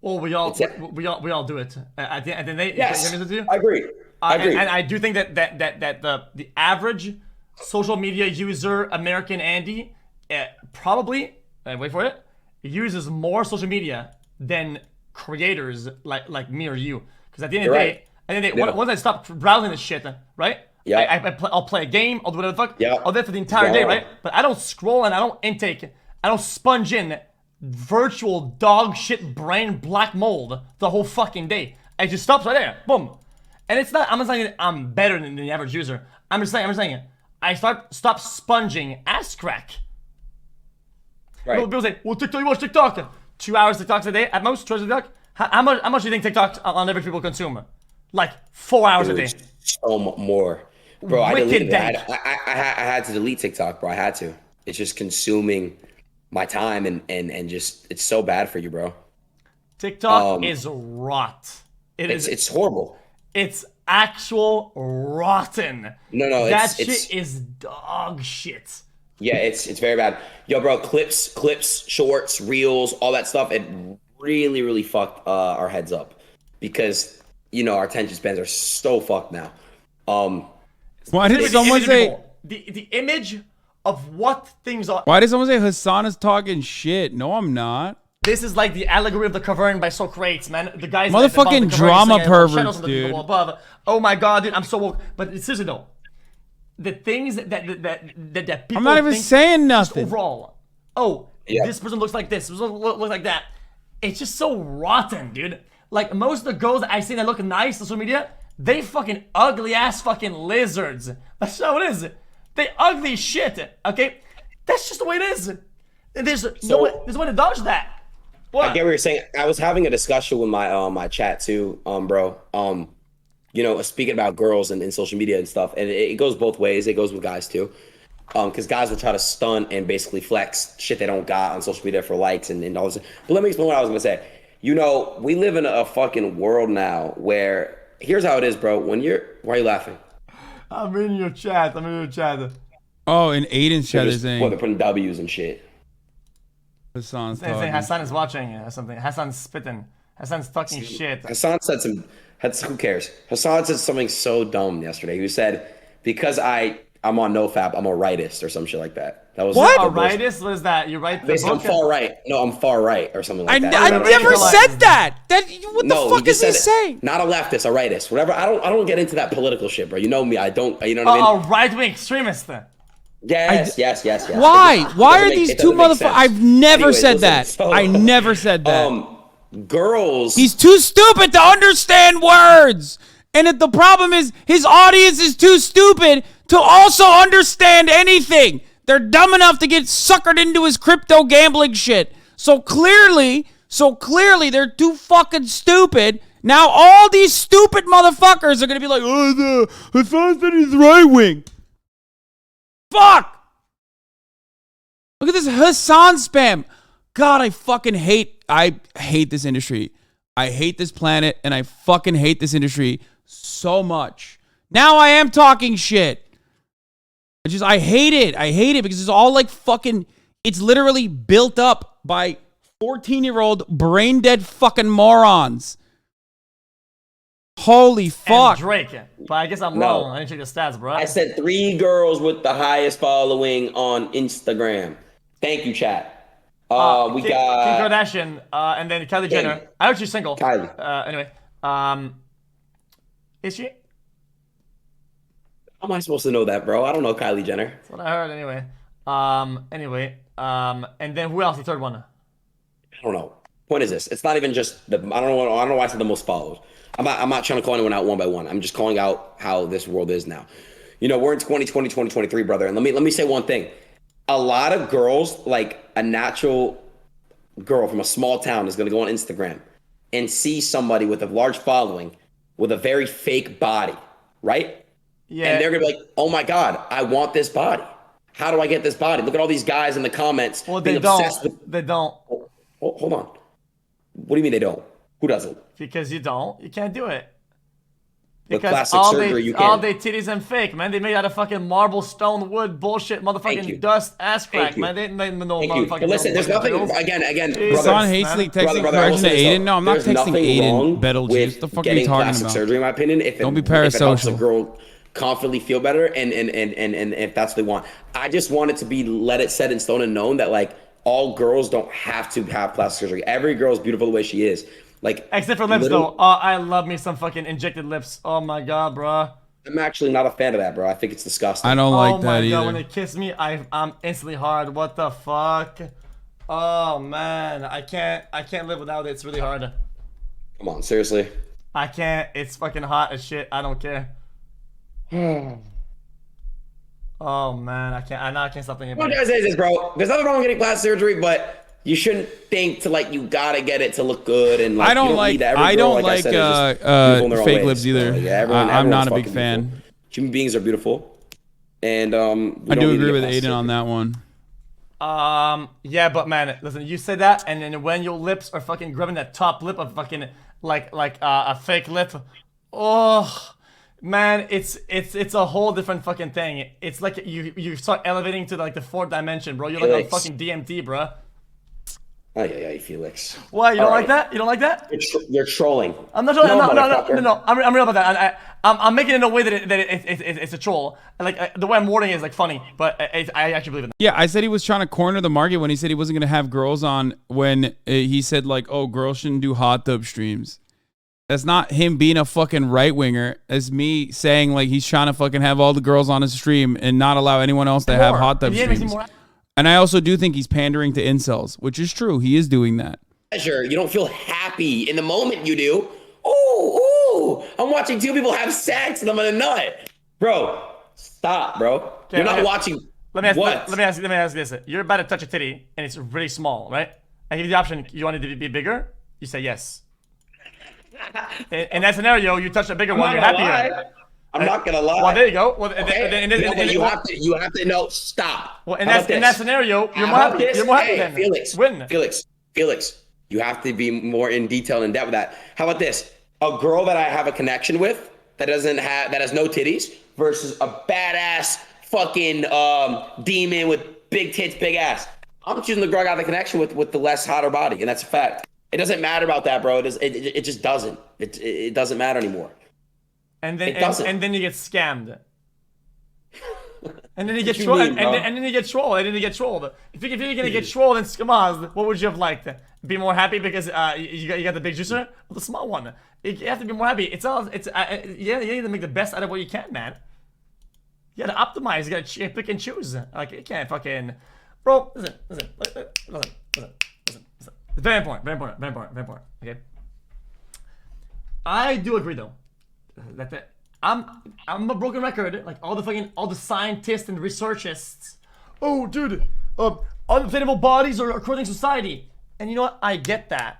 Well, we all do it. At the end of the day, yes, I agree. And I do think that the average social media user, American Andy, probably wait for it, uses more social media than creators like me or you. Because at the end of the day, once I stop browsing this shit, right? Yeah. I'll play a game. I'll do whatever the fuck. Yeah. I'll do it for the entire day, right? But I don't scroll and I don't intake. I don't sponge in virtual dog shit brain black mold the whole fucking day. I just stops right there. Boom. And it's not. I'm not saying I'm better than the average user. I'm just saying. I stop sponging ass crack. Right. People say, "Well, TikTok, you watch TikTok. 2 hours TikToks a day at most. 2 hours TikTok. How much do you think TikTok on average people consume? Like 4 hours a day. So more, bro. I deleted it. I had to delete TikTok, bro. I had to. It's just consuming my time and just it's so bad for you, bro. TikTok is rot. It's horrible. It's actual rotten. No, that shit is dog shit. Yeah, it's very bad. Yo, bro, clips, shorts, reels, all that stuff. It really fucked our heads up because our attention spans are so fucked now. Why did someone say the image of what things are? Why did someone say Hasan is talking shit? No, I'm not. This is like the allegory of the cavern by Socrates, man. The guys motherfucking drama perverts, dude. Above. Oh my god, dude, I'm so woke. But seriously though, the things that people I'm not even saying nothing. Overall, this person looks like this. This person looks like that. It's just so rotten, dude. Like most of the girls that I see that look nice on social media, they fucking ugly ass fucking lizards. That's how it is. They ugly shit. Okay, that's just the way it is. There's no way to dodge that. What? I get what you're saying. I was having a discussion with my my chat too, bro. Speaking about girls and social media and stuff, and it goes both ways. It goes with guys too, because guys will try to stunt and basically flex shit they don't got on social media for likes and all this. But let me explain what I was gonna say. We live in a fucking world now where here's how it is, bro. Why are you laughing? I'm in your chat. Oh, in Aiden's chat is saying. They're putting W's and shit. Hasan's talking. Hasan is watching or something. Hasan's spitting. Hasan's talking shit. Hasan said who cares? Hasan said something so dumb yesterday. He said, because I'm on NOFAP, I'm a rightist or some shit like that. That was what? A rightist? What is that? You write the book? I'm far right. No, I'm far right or something like that. I never said that. What the fuck is he saying? Not a leftist, a rightist. Whatever. I don't get into that political shit, bro. You know me. I don't. You know what I mean? A right-wing extremist. Yes. Why? Why are these two motherfuckers? I've never said that. I never said that. Girls. He's too stupid to understand words. And the problem is his audience is too stupid to also understand anything. They're dumb enough to get suckered into his crypto gambling shit. So clearly they're too fucking stupid. Now all these stupid motherfuckers are going to be like, oh, Hasan said he's right wing. Fuck! Look at this Hasan spam. God, I hate this industry. I hate this planet, and I fucking hate this industry so much. Now I am talking shit. I hate it. I hate it because it's all like fucking, it's literally built up by 14-year-old brain dead fucking morons. Holy fuck. And Drake. But I guess I'm wrong. I didn't check the stats, bro. I said 3 girls with the highest following on Instagram. Thank you, chat. We got Kim Kardashian, and then Kylie Jenner. I hope she's single. Kylie. Anyway, is she? How am I supposed to know that, bro? I don't know Kylie Jenner. That's what I heard. Anyway. And then who else? The third one. I don't know. Point is this: it's not even just I don't know why I said the most followed. I'm not trying to call anyone out one by one. I'm just calling out how this world is now. You know, we're in 2020, 2023, brother. And let me say one thing. A lot of girls, like a natural girl from a small town, is going to go on Instagram and see somebody with a large following with a very fake body, right? Yeah. And they're going to be like, oh my God, I want this body. How do I get this body? Look at all these guys in the comments. Well, being they don't. obsessed with... They don't. Hold on. What do you mean they don't? Who doesn't? Because you don't. You can't do it. With Because plastic surgery, you all can. they titties and fake, man. They made out of fucking marble, stone, wood, bullshit, motherfucking dust, ass crack, man. They made no motherfucking. But listen, there's nothing. Again, Jesus, brother. Hassan hastily texting Brother, I will correction to say this, Aiden. No, I'm not there's texting nothing Aiden. wrong Betelgeuse. with The fuck are you getting talking plastic about? surgery, in my opinion. Don't be If it helps a parasocial. girl confidently feel better, and if that's what they want. I just want it to be let it set in stone and known that like all girls don't have to have plastic surgery. Every girl is beautiful the way she is. Like except for lips, though. Oh, I love me some fucking injected lips. Oh my god, bro. I'm actually not a fan of that, bro. I think it's disgusting. I don't like that my either. god, when they kiss me, I'm instantly hard. What the fuck? Oh man, I can't live without it. It's really hard. Come on, seriously. I can't. It's fucking hot as shit. I don't care. Oh man, I can't stop thinking about What it. I say is this, bro. There's nothing wrong with getting plastic surgery, but you shouldn't think to like you gotta get it to look good and like I don't you like need that. Every I girl, don't like I like said, is just beautiful in their own fake ways. lips either. Like, I'm everyone's not a big fucking fan. beautiful. Human beings are beautiful, and I do agree with Aiden on that one. Yeah, but man, listen, you say that, and then when your lips are fucking grabbing that top lip of fucking like a fake lip, oh man, it's a whole different fucking thing. It's like you start elevating to like the fourth dimension, bro. You're like on fucking DMT, bro. Ay, Felix. Why you don't like that? You don't like that? You're trolling. I'm not trolling. No, No. I'm real about that. I'm making it in a way that it's a troll. Like the way I'm wording it is like funny, but I actually believe in that. Yeah, I said he was trying to corner the market when he said he wasn't gonna have girls on. When he said like, "Oh, girls shouldn't do hot tub streams." That's not him being a fucking right winger. That's me saying like he's trying to fucking have all the girls on his stream and not allow anyone else to have hot tub streams. And I also do think he's pandering to incels, which is true. He is doing that. Pleasure. You don't feel happy in the moment. You do. Ooh, I'm watching two people have sex and I'm gonna nut, bro. Stop, bro. Okay, You're not watching. Let me ask. What? Let me ask this. You're about to touch a titty and it's really small, right? I give you the option. You want it to be bigger? You say yes. In that scenario, you touch a bigger one. You're happier. I'm not gonna lie. Well, there you go. Well, you have to know. Stop. Well, in that scenario, you're more happy. You're more happy then. Felix, you have to be more in detail and in depth with that. How about this? A girl that I have a connection with that has no titties versus a badass fucking demon with big tits, big ass. I'm choosing the girl I got the connection with the less hotter body, and that's a fact. It doesn't matter about that, bro. It just doesn't. It doesn't matter anymore. And then you get scammed. And then you get trolled. And then you get trolled. And then you get trolled. If you're gonna get trolled and skamazed, what would you have liked? Be more happy because you got the big juicer, or the small one? You have to be more happy. You need to make the best out of what you can, man. You gotta optimize. You gotta pick and choose. Like you can't fucking, bro. Listen. It's very important. Okay. I do agree though. That I'm a broken record, like all the scientists and researchists. Oh, dude, unobtainable bodies are occurring in society, and you know what? I get that.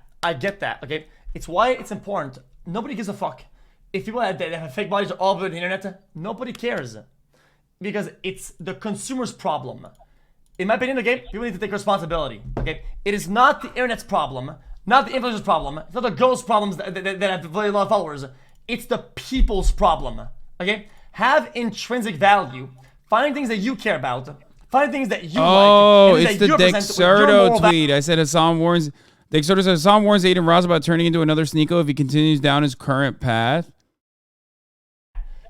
Okay, it's why it's important. Nobody gives a fuck if people that have fake bodies are all over the internet. Nobody cares because it's the consumer's problem. In my opinion, okay, people need to take responsibility. Okay, it is not the internet's problem, not the influencer's problem, it's not the girls' problems that have very low followers. It's the people's problem, okay? Have intrinsic value. Find things that you care about. Find things that you like. Oh, it's the Dexerto tweet. I said Hassan warns... Dexerto says Hassan warns Adin Ross about turning into another Sneeko if he continues down his current path.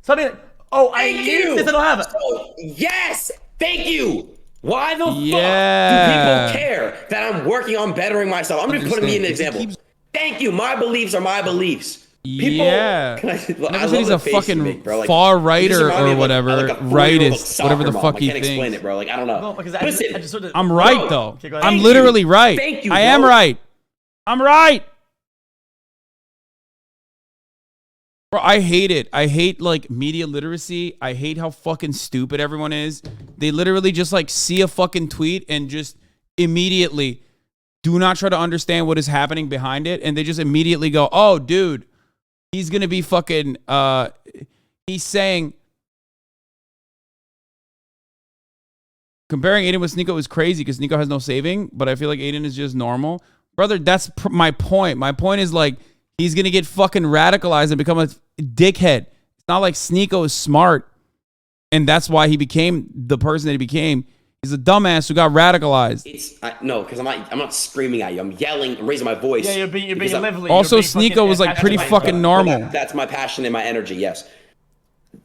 Something like, oh, I need this, I don't have it. Oh, yes! Thank you! Why the fuck do people care that I'm working on bettering myself? I'm just putting me in an example. Thank you. My beliefs are my beliefs. People, I never said he's a fucking bro. Like, far righter or whatever, rightist, whatever the fuck he thinks. I can't explain it, bro. Like I don't know. No, because listen, I'm right though. Okay, I'm literally right. Thank you. I am right. I'm right. Bro, I hate it. I hate like media literacy. I hate how fucking stupid everyone is. They literally just like see a fucking tweet and just immediately do not try to understand what is happening behind it. And they just immediately go, oh, dude, he's going to be fucking, he's saying, comparing Adin with Sneeko is crazy because Sneeko has no saving, but I feel like Adin is just normal. Brother, that's my point. My point is like, he's going to get fucking radicalized and become a dickhead. It's not like Sneeko is smart, and that's why he became the person that he became. He's a dumbass who got radicalized. No, because I'm not screaming at you. I'm yelling, I'm raising my voice. Yeah, you're being lively. Also, Sneeko was like pretty fucking normal. That's my passion and my energy, yes.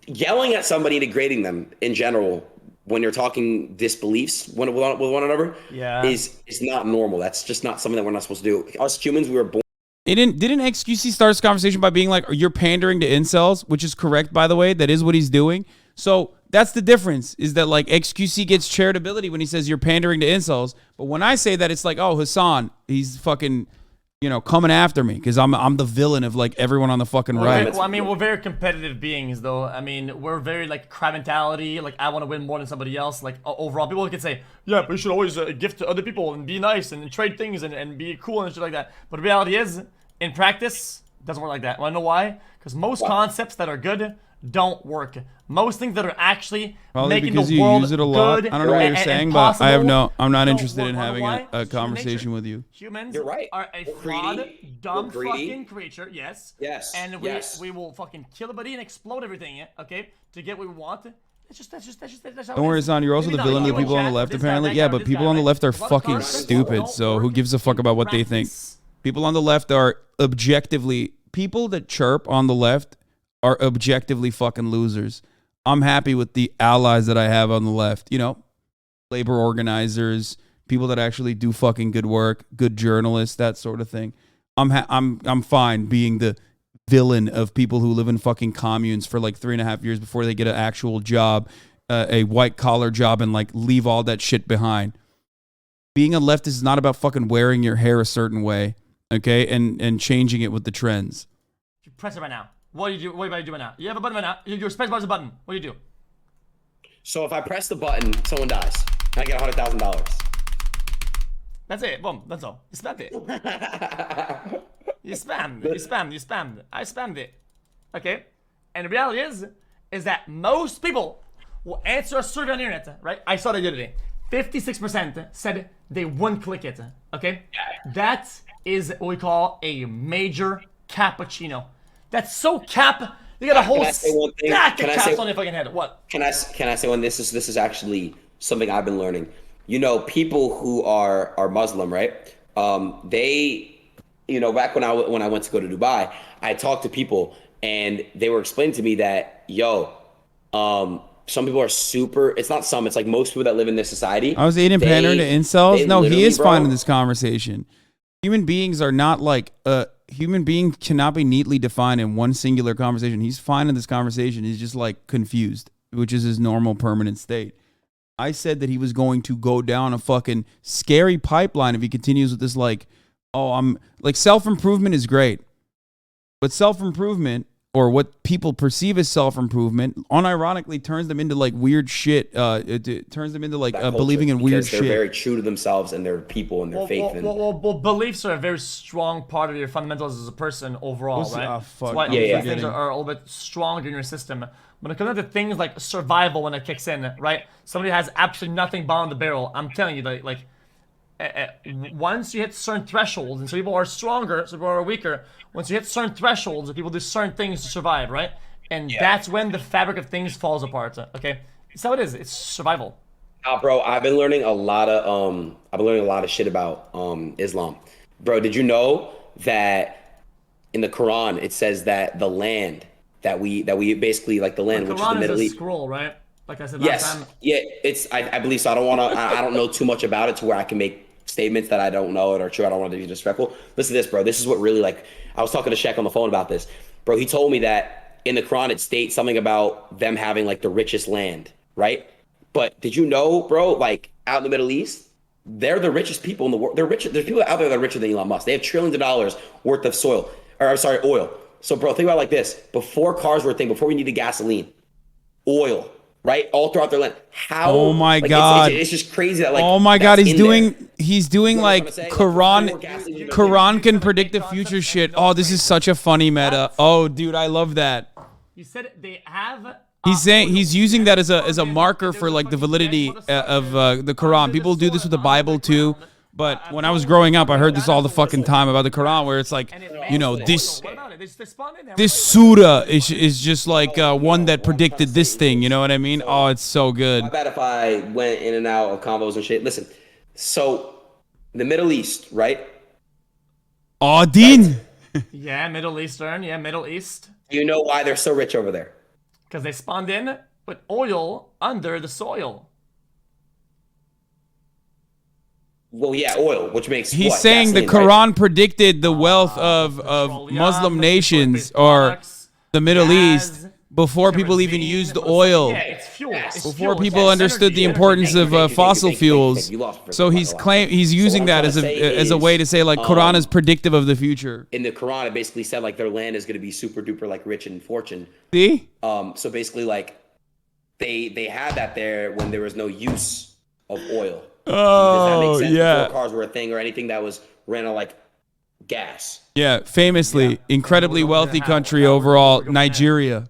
Yelling at somebody, degrading them in general, when you're talking disbeliefs with one another, is not normal. That's just not something that we're not supposed to do. Us humans, we were born. Didn't XQC start this conversation by being like, you're pandering to incels, which is correct, by the way. That is what he's doing. So that's the difference, is that like XQC gets charitability when he says you're pandering to incels. But when I say that, it's like, oh, Hasan, he's fucking, you know, coming after me because I'm the villain of like everyone on the fucking right. Well, I mean, we're very competitive beings, though. I mean, we're very like crab mentality. Like, I want to win more than somebody else. Like, overall, people can say, yeah, but you should always give to other people and be nice and trade things and be cool and shit like that. But the reality is, in practice, it doesn't work like that. Want to know why? Because most concepts that are good don't work. Most things that are actually probably making because the you world use it a lot. good I don't know what you're saying, but I'm not interested in having a conversation with you. Humans You're right. are a flawed, dumb fucking creature. Yes. Yes. And we will fucking kill everybody and explode everything. Okay, to get what we want. That's Don't worry, Hasan. You're also the villain of the people on the left, apparently. Yeah, but people on the left are fucking stupid. So who gives a fuck about what they think? People on the left are objectively, people that chirp on the left are objectively fucking losers. I'm happy with the allies that I have on the left. You know, labor organizers, people that actually do fucking good work, good journalists, that sort of thing. I'm fine being the villain of people who live in fucking communes for like 3.5 years before they get an actual job, a white collar job, and like leave all that shit behind. Being a leftist is not about fucking wearing your hair a certain way, okay, and changing it with the trends. You press it right now. What do you do? What are you doing now? You have a button right now. Your space bar is a button. What do you do? So if I press the button, someone dies. And I get $100,000. That's it. Boom. That's all. You spammed it. You spammed. I spammed it. Okay? And the reality is that most people will answer a survey on the internet, right? I saw that the other day. 56% said they wouldn't click it. Okay? That is what we call a major cappuccino. That's so cap. You got a whole stack of caps on your fucking head. What? Can I say one? This is actually something I've been learning. You know, people who are Muslim, right? They, you know, back when I went to go to Dubai, I talked to people and they were explaining to me that, some people are super. It's not some. It's like most people that live in this society. I was Adin pandering to incels. No, he is fine in this conversation. Human beings are not like human being cannot be neatly defined in one singular conversation. He's fine in this conversation. He's just like confused, which is his normal permanent state. I said that he was going to go down a fucking scary pipeline if he continues with this like, oh, I'm like self-improvement is great. But self-improvement, or what people perceive as self-improvement, unironically turns them into like weird shit. It turns them into like believing in weird shit. They're very true to themselves and their people and their faith. Well, beliefs are a very strong part of your fundamentals as a person overall, right? Oh, fuck. That's why things are a little bit stronger in your system. When it comes to things like survival, when it kicks in, right? Somebody has absolutely nothing bottom of the barrel. I'm telling you, like once you hit certain thresholds, and some people are stronger, some people are weaker. Once you hit certain thresholds, people do certain things to survive, right? And that's when the fabric of things falls apart. Okay, that's how it is. It's survival. Bro, I've been learning a lot of shit about Islam. Bro, did you know that in the Quran it says that the land that we basically like the land, which is the Middle East. Scroll, right? Like I said last time. Yeah, it's I believe so. I don't know too much about it to where I can make statements that I don't know are true. I don't want to be disrespectful. Listen to this, bro. This is what really, like, I was talking to Shaq on the phone about this. Bro, he told me that in the Quran it states something about them having like the richest land, right? But did you know, bro, like out in the Middle East, they're the richest people in the world. They're rich. There's people out there that are richer than Elon Musk. They have trillions of dollars worth of oil. So, bro, think about it like this. Before cars were a thing, before we needed gasoline, oil, right? All throughout their land. How? Oh my like, God. It's just crazy that like. Oh my God, that's he's in doing there. he's doing You know what like I'm saying? Quran. Like, gasoline, Quran can predict the future shit. Oh, this is such a funny meta. Oh, dude, I love that. You said they have. He's saying he's using that as a marker for like the validity of the Quran. People do this with the Bible too. But when I was growing up, I heard this all the fucking time about the Quran, where it's like, you know, this surah is just like one that predicted this thing. You know what I mean? Oh, it's so good. I bet if I went in and out of combos and shit. Listen, so the Middle East, right? Adin. Yeah, Middle Eastern. Yeah, Middle East. Do you know why they're so rich over there? Because they spawned in with oil under the soil. Well, yeah, oil, which makes He's what? saying the Gasoline, Quran right? predicted the wealth of Muslim nations or the Middle East before people even used oil. Yeah, it's fuel. It's Before fuel. people It's understood the energy. importance of fossil fuels. You lost for So quite he's a lot. he's using what that I'm as a trying to say as a way to say like Quran is predictive of the future. In the Quran, it basically said like their land is going to be super duper like rich in fortune. See? So basically like they had that there when there was no use of oil. Does that Oh make sense? yeah. Before cars were a thing or anything that was ran on like gas. Yeah, famously incredibly wealthy country overall, Nigeria.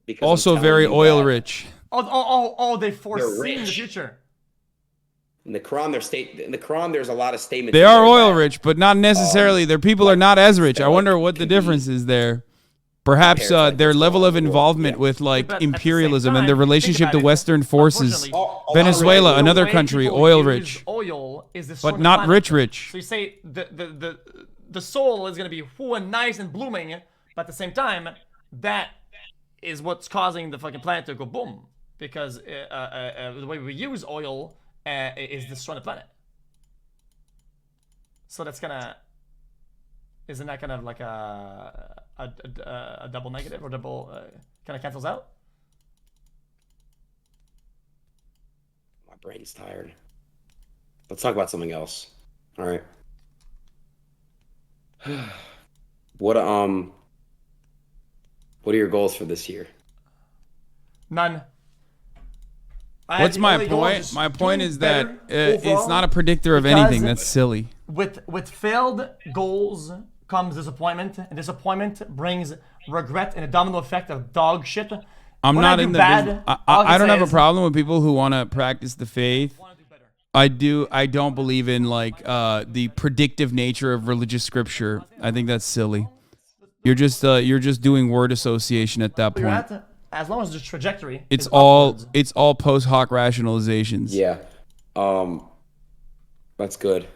Because I'm Also telling very you oil that rich. They foreseen the rich. future. In the Quran, there's a lot of statements. They in are there oil that- rich, but not necessarily. Their people are not as rich. I wonder what the difference is there. Perhaps compared to, like, their what's level going of on in the world. involvement Yeah. with like But at the same imperialism and time, their think relationship about to it. Western forces. Unfortunately, Venezuela, the another way country, people oil use rich, Oil is destroying but the not planet. rich rich. So you say the soul is going to be whoo and nice and blooming, but at the same time, that is what's causing the fucking planet to go boom because the way we use oil is destroying the planet. So that's isn't that kind of like a double negative or double kind of cancels out? My brain's tired. Let's talk about something else. All right. What are your goals for this year? None. What's my point? My point is that it's not a predictor of anything. That's silly. With failed goals comes disappointment, and disappointment brings regret and a domino effect of dog shit. I'm When not I in do the bad, business. all I don't can have say a is, problem with people who want to practice the faith. "Wanna do better." I don't believe in like the predictive nature of religious scripture. I think that's silly. You're just doing word association at that You're point. at, as long as the trajectory It's is all upwards. post hoc rationalizations. Yeah. That's good.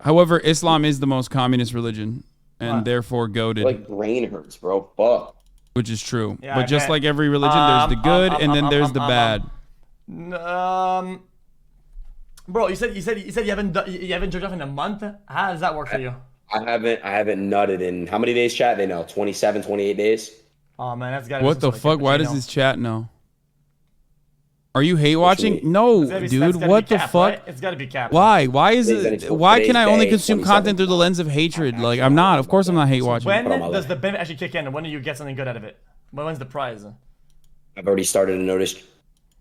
However, Islam is the most communist religion and What? therefore goated, Like brain hurts, bro. Fuck. which is true. Yeah, But I just bet. like every religion, there's the good and then there's the bad. Bro, you said you haven't jerked off in a month. How does that work for you? I haven't nutted in how many days, chat? They know 27, 28 days. Oh man, that's gotta. What the fuck? Why does this chat know? Are you hate watching? mean? No, dude. What the fuck? Right? It's gotta be capped. Why? Why is Today's it? Venezuela- Why can I only today's consume day, content 27. through the lens of hatred? Like I'm not. Of course, I'm not hate watching. When Put on my does list. the benefit actually kick in? And when do you get something good out of it? When's the prize? I've already started to notice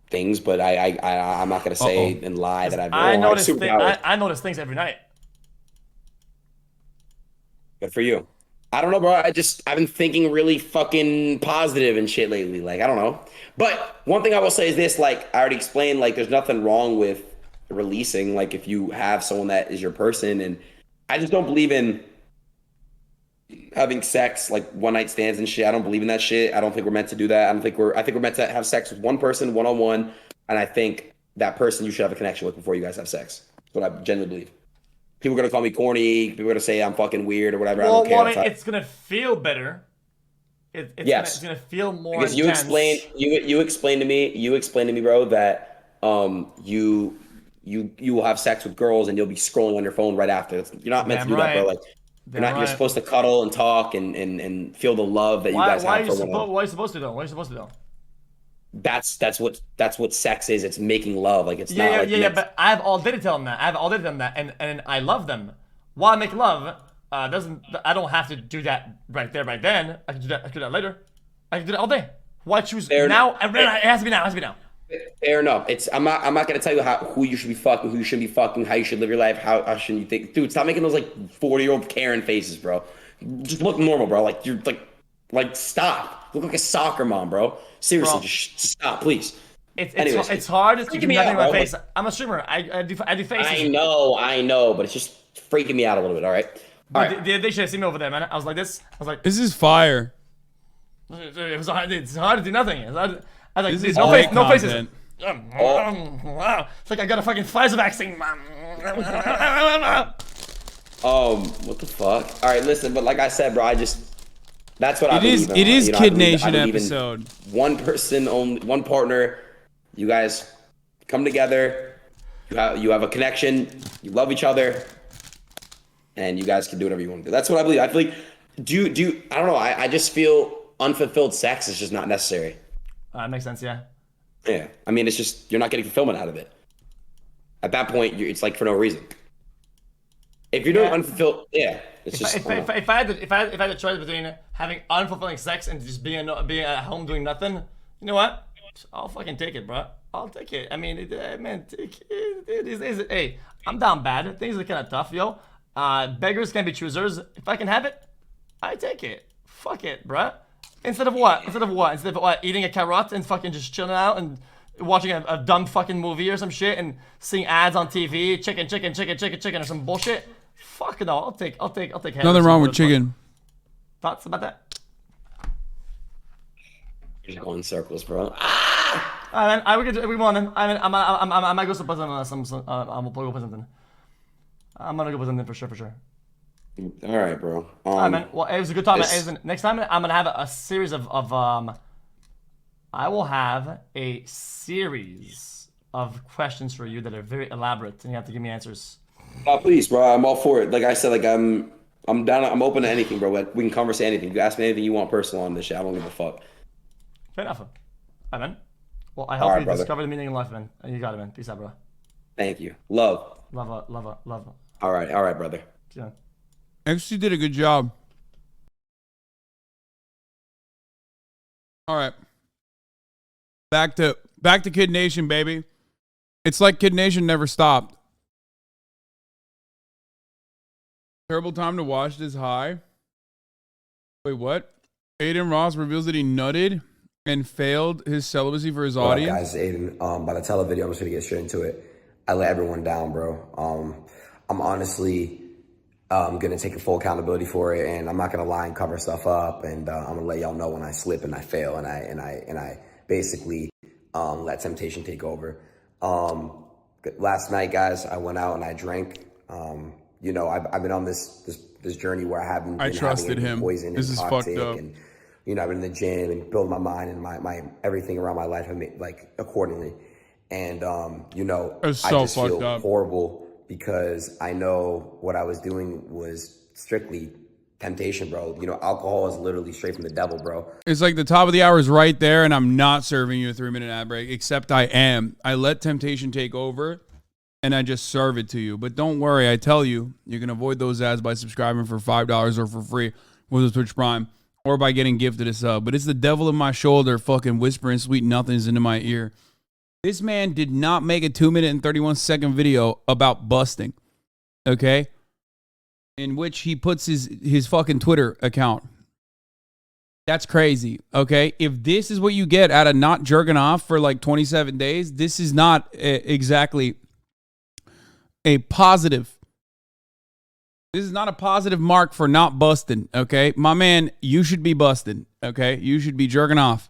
things, but I'm not gonna say and lie that I've. I notice superpowers. I notice things every night. Good for you. I don't know, bro. I've been thinking really fucking positive and shit lately. Like, I don't know. But one thing I will say is this, like, I already explained, like, there's nothing wrong with releasing, like, if you have someone that is your person. And I just don't believe in having sex, like, one night stands and shit. I don't believe in that shit. I don't think we're meant to do that. I think we're meant to have sex with one person, one-on-one. And I think that person you should have a connection with before you guys have sex. That's what I genuinely believe. People are gonna call me corny. People are gonna say I'm fucking weird or whatever. I don't care. Well, it's gonna feel better. Yes. It's gonna feel more. Because you intense. explained to me, bro, that you will have sex with girls and you'll be scrolling on your phone right after. You're not meant to do that, bro. Like you're supposed to cuddle and talk and feel the love that you guys have for one another. Why are you supposed to though? Why are you supposed to though? that's what sex is. It's making love. Like it's not like But I've already told them that. I've already done that, and I love them. While I make love, doesn't I don't have to do that right there, right then. I can do that. I can do that later. I can do that all day. Why choose now? It has to be now. It has to be now. Fair enough. I'm not gonna tell you who you should be fucking, who you shouldn't be fucking, how you should live your life, how shouldn't you think, dude. Stop making those like 40-year-old Karen faces, bro. Just look normal, bro. Like you're like stop. Look like a soccer mom, bro. Seriously, Bro. just stop, please. It's hard to freaking do me nothing out, with my bro. face. I'm a streamer. I do faces. I know, but it's just freaking me out a little bit. All right. All right. They should have seen me over there, man. I was like this. I was like, This is fire. it was hard. It's hard to do nothing. I was like, This dude, is no great face, no faces. content. Wow. It's like I got a fucking Pfizer vaccine. What the fuck? All right, listen, but like I said, bro, that's what I It is. believe in. It is You know, Kid I Nation believe in episode. one person, only one partner. You guys come together. You have a connection. You love each other, and you guys can do whatever you want to do. That's what I believe. I feel like I don't know. I just feel unfulfilled sex is just not necessary. Makes sense, yeah. Yeah, I mean, it's just you're not getting fulfillment out of it. At that point, it's like for no reason. If you're doing unfulfilled, yeah, it's just. If I had the choice between having unfulfilling sex and just being at home doing nothing, you know what? I'll fucking take it, bro. I'll take it. I mean, man, take it. Hey, I'm down bad. Things are kind of tough, yo. Beggars can be choosers. If I can have it, I take it. Fuck it, bruh. Instead of what? Instead of what? Eating a carrot and fucking just chilling out and watching a dumb fucking movie or some shit and seeing ads on TV, chicken or some bullshit. Fuck no. I'll take. Nothing wrong with chicken. Thoughts about that? You're just going in circles, bro. Man, we want him. I might go put some. I'm gonna go put something. I'm gonna go put something for sure. All right, bro. Alright, man. Well, it was a good time. Next time, I'm gonna have a series of I will have a series of questions for you that are very elaborate, and you have to give me answers. Please, bro. I'm all for it. Like I said, like I'm down. I'm open to anything, bro. We can converse anything. You ask me anything you want personal on this shit. I don't give a fuck. Fair enough. Alright, man. Well, I hope you discover the meaning in life, man. You got it, man. Peace out, bro. Thank you. Love. Love. All right, brother. Yeah. XQC did a good job. All right. Back to Kid Nation, baby. It's like Kid Nation never stopped. Terrible time to watch this high. Wait, what? Adin Ross reveals that he nutted and failed his celibacy for his audience. What up, guys? Adin. By the tele video, I'm just gonna get straight into it. I let everyone down, bro. I'm honestly gonna take a full accountability for it, and I'm not gonna lie and cover stuff up. And I'm gonna let y'all know when I slip and I fail, and I basically let temptation take over. Last night, guys, I went out and I drank. You know, I've been on this journey where I haven't been trusted having any him. poison This and is toxic, fucked up. and you know, I've been in the gym and build my mind and my everything around my life, I made like accordingly. And you know, That's I so just feel fucked up. horrible because I know what I was doing was strictly temptation, bro. You know, alcohol is literally straight from the devil, bro. It's like the top of the hour is right there, and I'm not serving you a 3-minute ad break, except I am. I let temptation take over, and I just serve it to you. But don't worry, I tell you, you can avoid those ads by subscribing for $5 or for free with a Twitch Prime, or by getting gifted a sub. But it's the devil in my shoulder fucking whispering sweet nothings into my ear. This man did not make a 2-minute and 31-second video about busting, okay? In which he puts his fucking Twitter account. That's crazy, okay? If this is what you get out of not jerking off for like 27 days, this is not exactly a positive. This is not a positive mark for not busting, okay? My man, you should be busting, okay? You should be jerking off.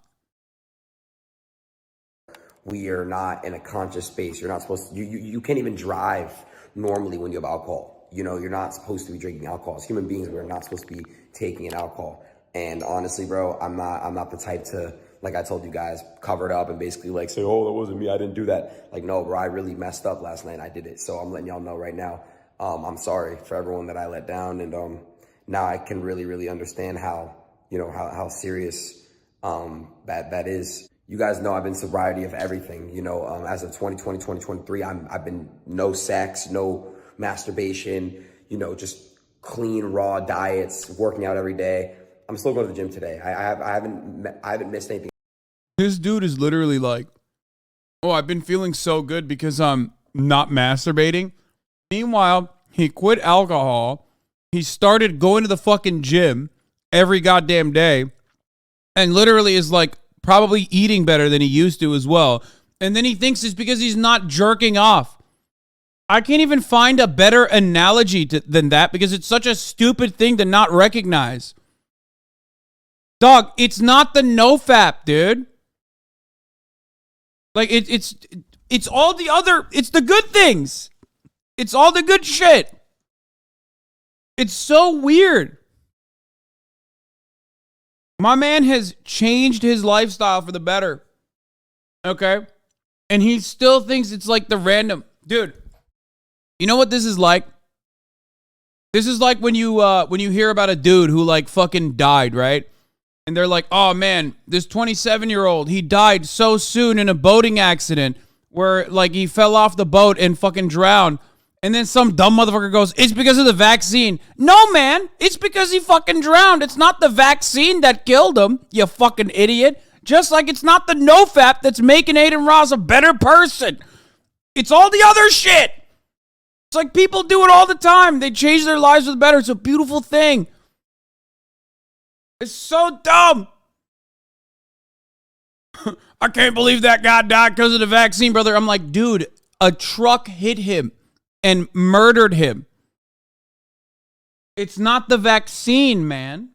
We are not in a conscious space. You're not supposed to, you can't even drive normally when you have alcohol. You know, you're not supposed to be drinking alcohol. As human beings, we're not supposed to be taking an alcohol. And honestly, bro, I'm not the type to, like I told you guys, cover it up and basically like say, oh, that wasn't me, I didn't do that. Like, no, bro, I really messed up last night and I did it. So I'm letting y'all know right now, I'm sorry for everyone that I let down. And now I can really, really understand how, you know, how serious that is. You guys know I've been sobriety of everything. You know, as of 2020, 2023, I've been no sex, no masturbation, you know, just clean, raw diets, working out every day. I'm still going to the gym today. I haven't missed anything. This dude is literally like, oh, I've been feeling so good because I'm not masturbating. Meanwhile, he quit alcohol. He started going to the fucking gym every goddamn day and literally is like probably eating better than he used to as well. And then he thinks it's because he's not jerking off. I can't even find a better analogy than that because it's such a stupid thing to not recognize. Dog, it's not the NOFAP, dude. Like, it's all the other, it's the good things. It's all the good shit. It's so weird. My man has changed his lifestyle for the better. Okay? And he still thinks it's like the random. Dude, you know what this is like? This is like when you hear about a dude who like fucking died, right? And they're like, oh man, this 27-year-old, he died so soon in a boating accident where like he fell off the boat and fucking drowned. And then some dumb motherfucker goes, it's because of the vaccine. No, man, it's because he fucking drowned. It's not the vaccine that killed him, you fucking idiot. Just like it's not the NOFAP that's making Adin Ross a better person. It's all the other shit. It's like people do it all the time. They change their lives for the better. It's a beautiful thing. It's so dumb. I can't believe that guy died because of the vaccine, brother. I'm like, dude, a truck hit him and murdered him. It's not the vaccine, man.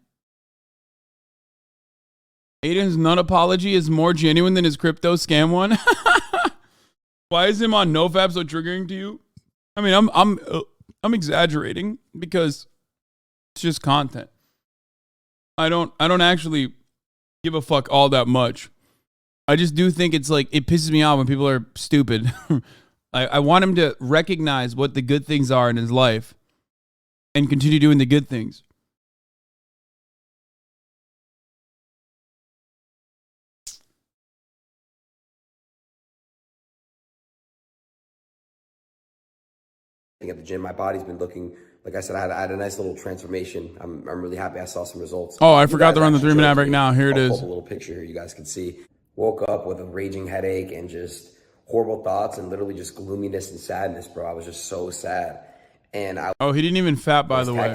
Aiden's nut apology is more genuine than his crypto scam one. Why is him on NoFap so triggering to you? I mean, I'm exaggerating because it's just content. I don't actually give a fuck all that much. I just do think it's like, it pisses me off when people are stupid. I want him to recognize what the good things are in his life and continue doing the good things. At the gym, my body's been looking, like I said, I had a nice little transformation. I'm really happy I saw some results. Oh, I forgot to run the 3-minute break now. Here it is. I'll pull up a little picture here you guys can see. Woke up with a raging headache and just horrible thoughts and literally just gloominess and sadness, bro. I was just so sad. And oh, he didn't even fap, by the way.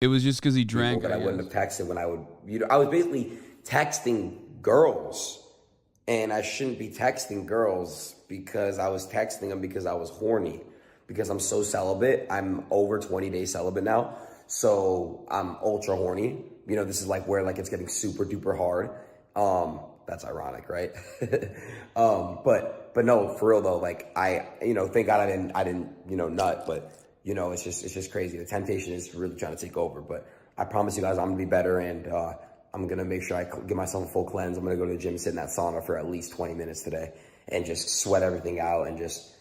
It was just because he drank. But I wouldn't have texted when I would, you know, I was basically texting girls. And I shouldn't be texting girls because I was texting them because I was horny. Because I'm so celibate. I'm over 20 days celibate now. So I'm ultra horny. You know, this is like where like it's getting super duper hard. That's ironic, right? But no, for real though, like you know, thank God I didn't, you know, nut, but you know, it's just crazy. The temptation is really trying to take over, but I promise you guys I'm gonna be better and I'm gonna make sure I give myself a full cleanse. I'm gonna go to the gym, sit in that sauna for at least 20 minutes today and just sweat everything out and just,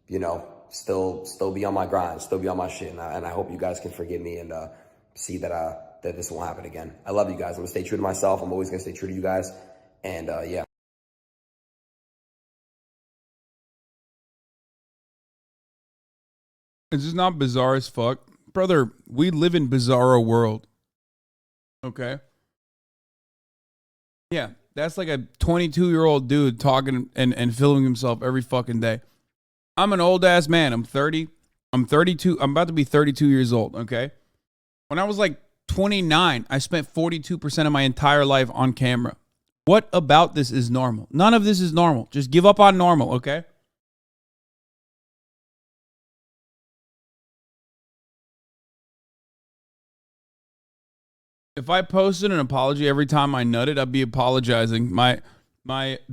you know, still be on my grind, still be on my shit. And I hope you guys can forgive me and see that this won't happen again. I love you guys. I'm gonna stay true to myself. I'm always gonna stay true to you guys. And yeah. Is this not bizarre as fuck? Brother, we live in bizarro world. Okay? Yeah, that's like a 22-year-old dude talking and filming himself every fucking day. I'm an old-ass man. I'm 30. I'm 32. I'm about to be 32 years old, okay? When I was like 29, I spent 42% of my entire life on camera. What about this is normal? None of this is normal. Just give up on normal, okay? If I posted an apology every time I nutted, I'd be apologizing. My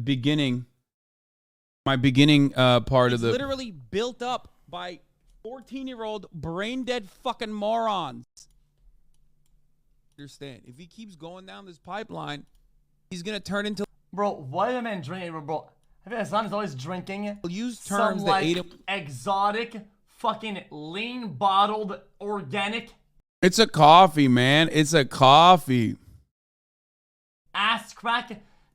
beginning part of the literally built up by 14-year-old brain dead fucking morons. Understand? If he keeps going down this pipeline, he's gonna turn into bro. Why is a man drinking, bro? I think Hasan is always drinking. Use terms some, that like, ate him. Exotic, fucking lean bottled organic. It's a coffee, man. It's a coffee. Ass crack.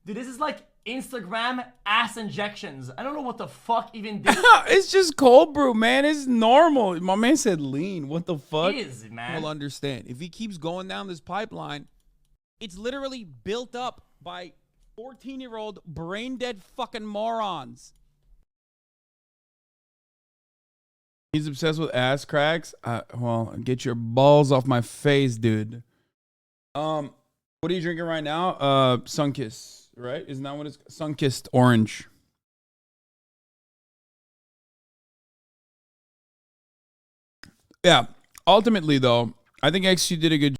Dude, this is like Instagram ass injections. I don't know what the fuck even did. It's just cold brew, man. It's normal. My man said lean. What the fuck? It is, man. We'll understand. If he keeps going down this pipeline, it's literally built up by 14-year-old brain dead fucking morons. He's obsessed with ass cracks. Well, get your balls off my face, dude. What are you drinking right now? Sunkiss, right? Isn't that what it's Sunkissed orange? Yeah. Ultimately, though, I think XQ did a good job.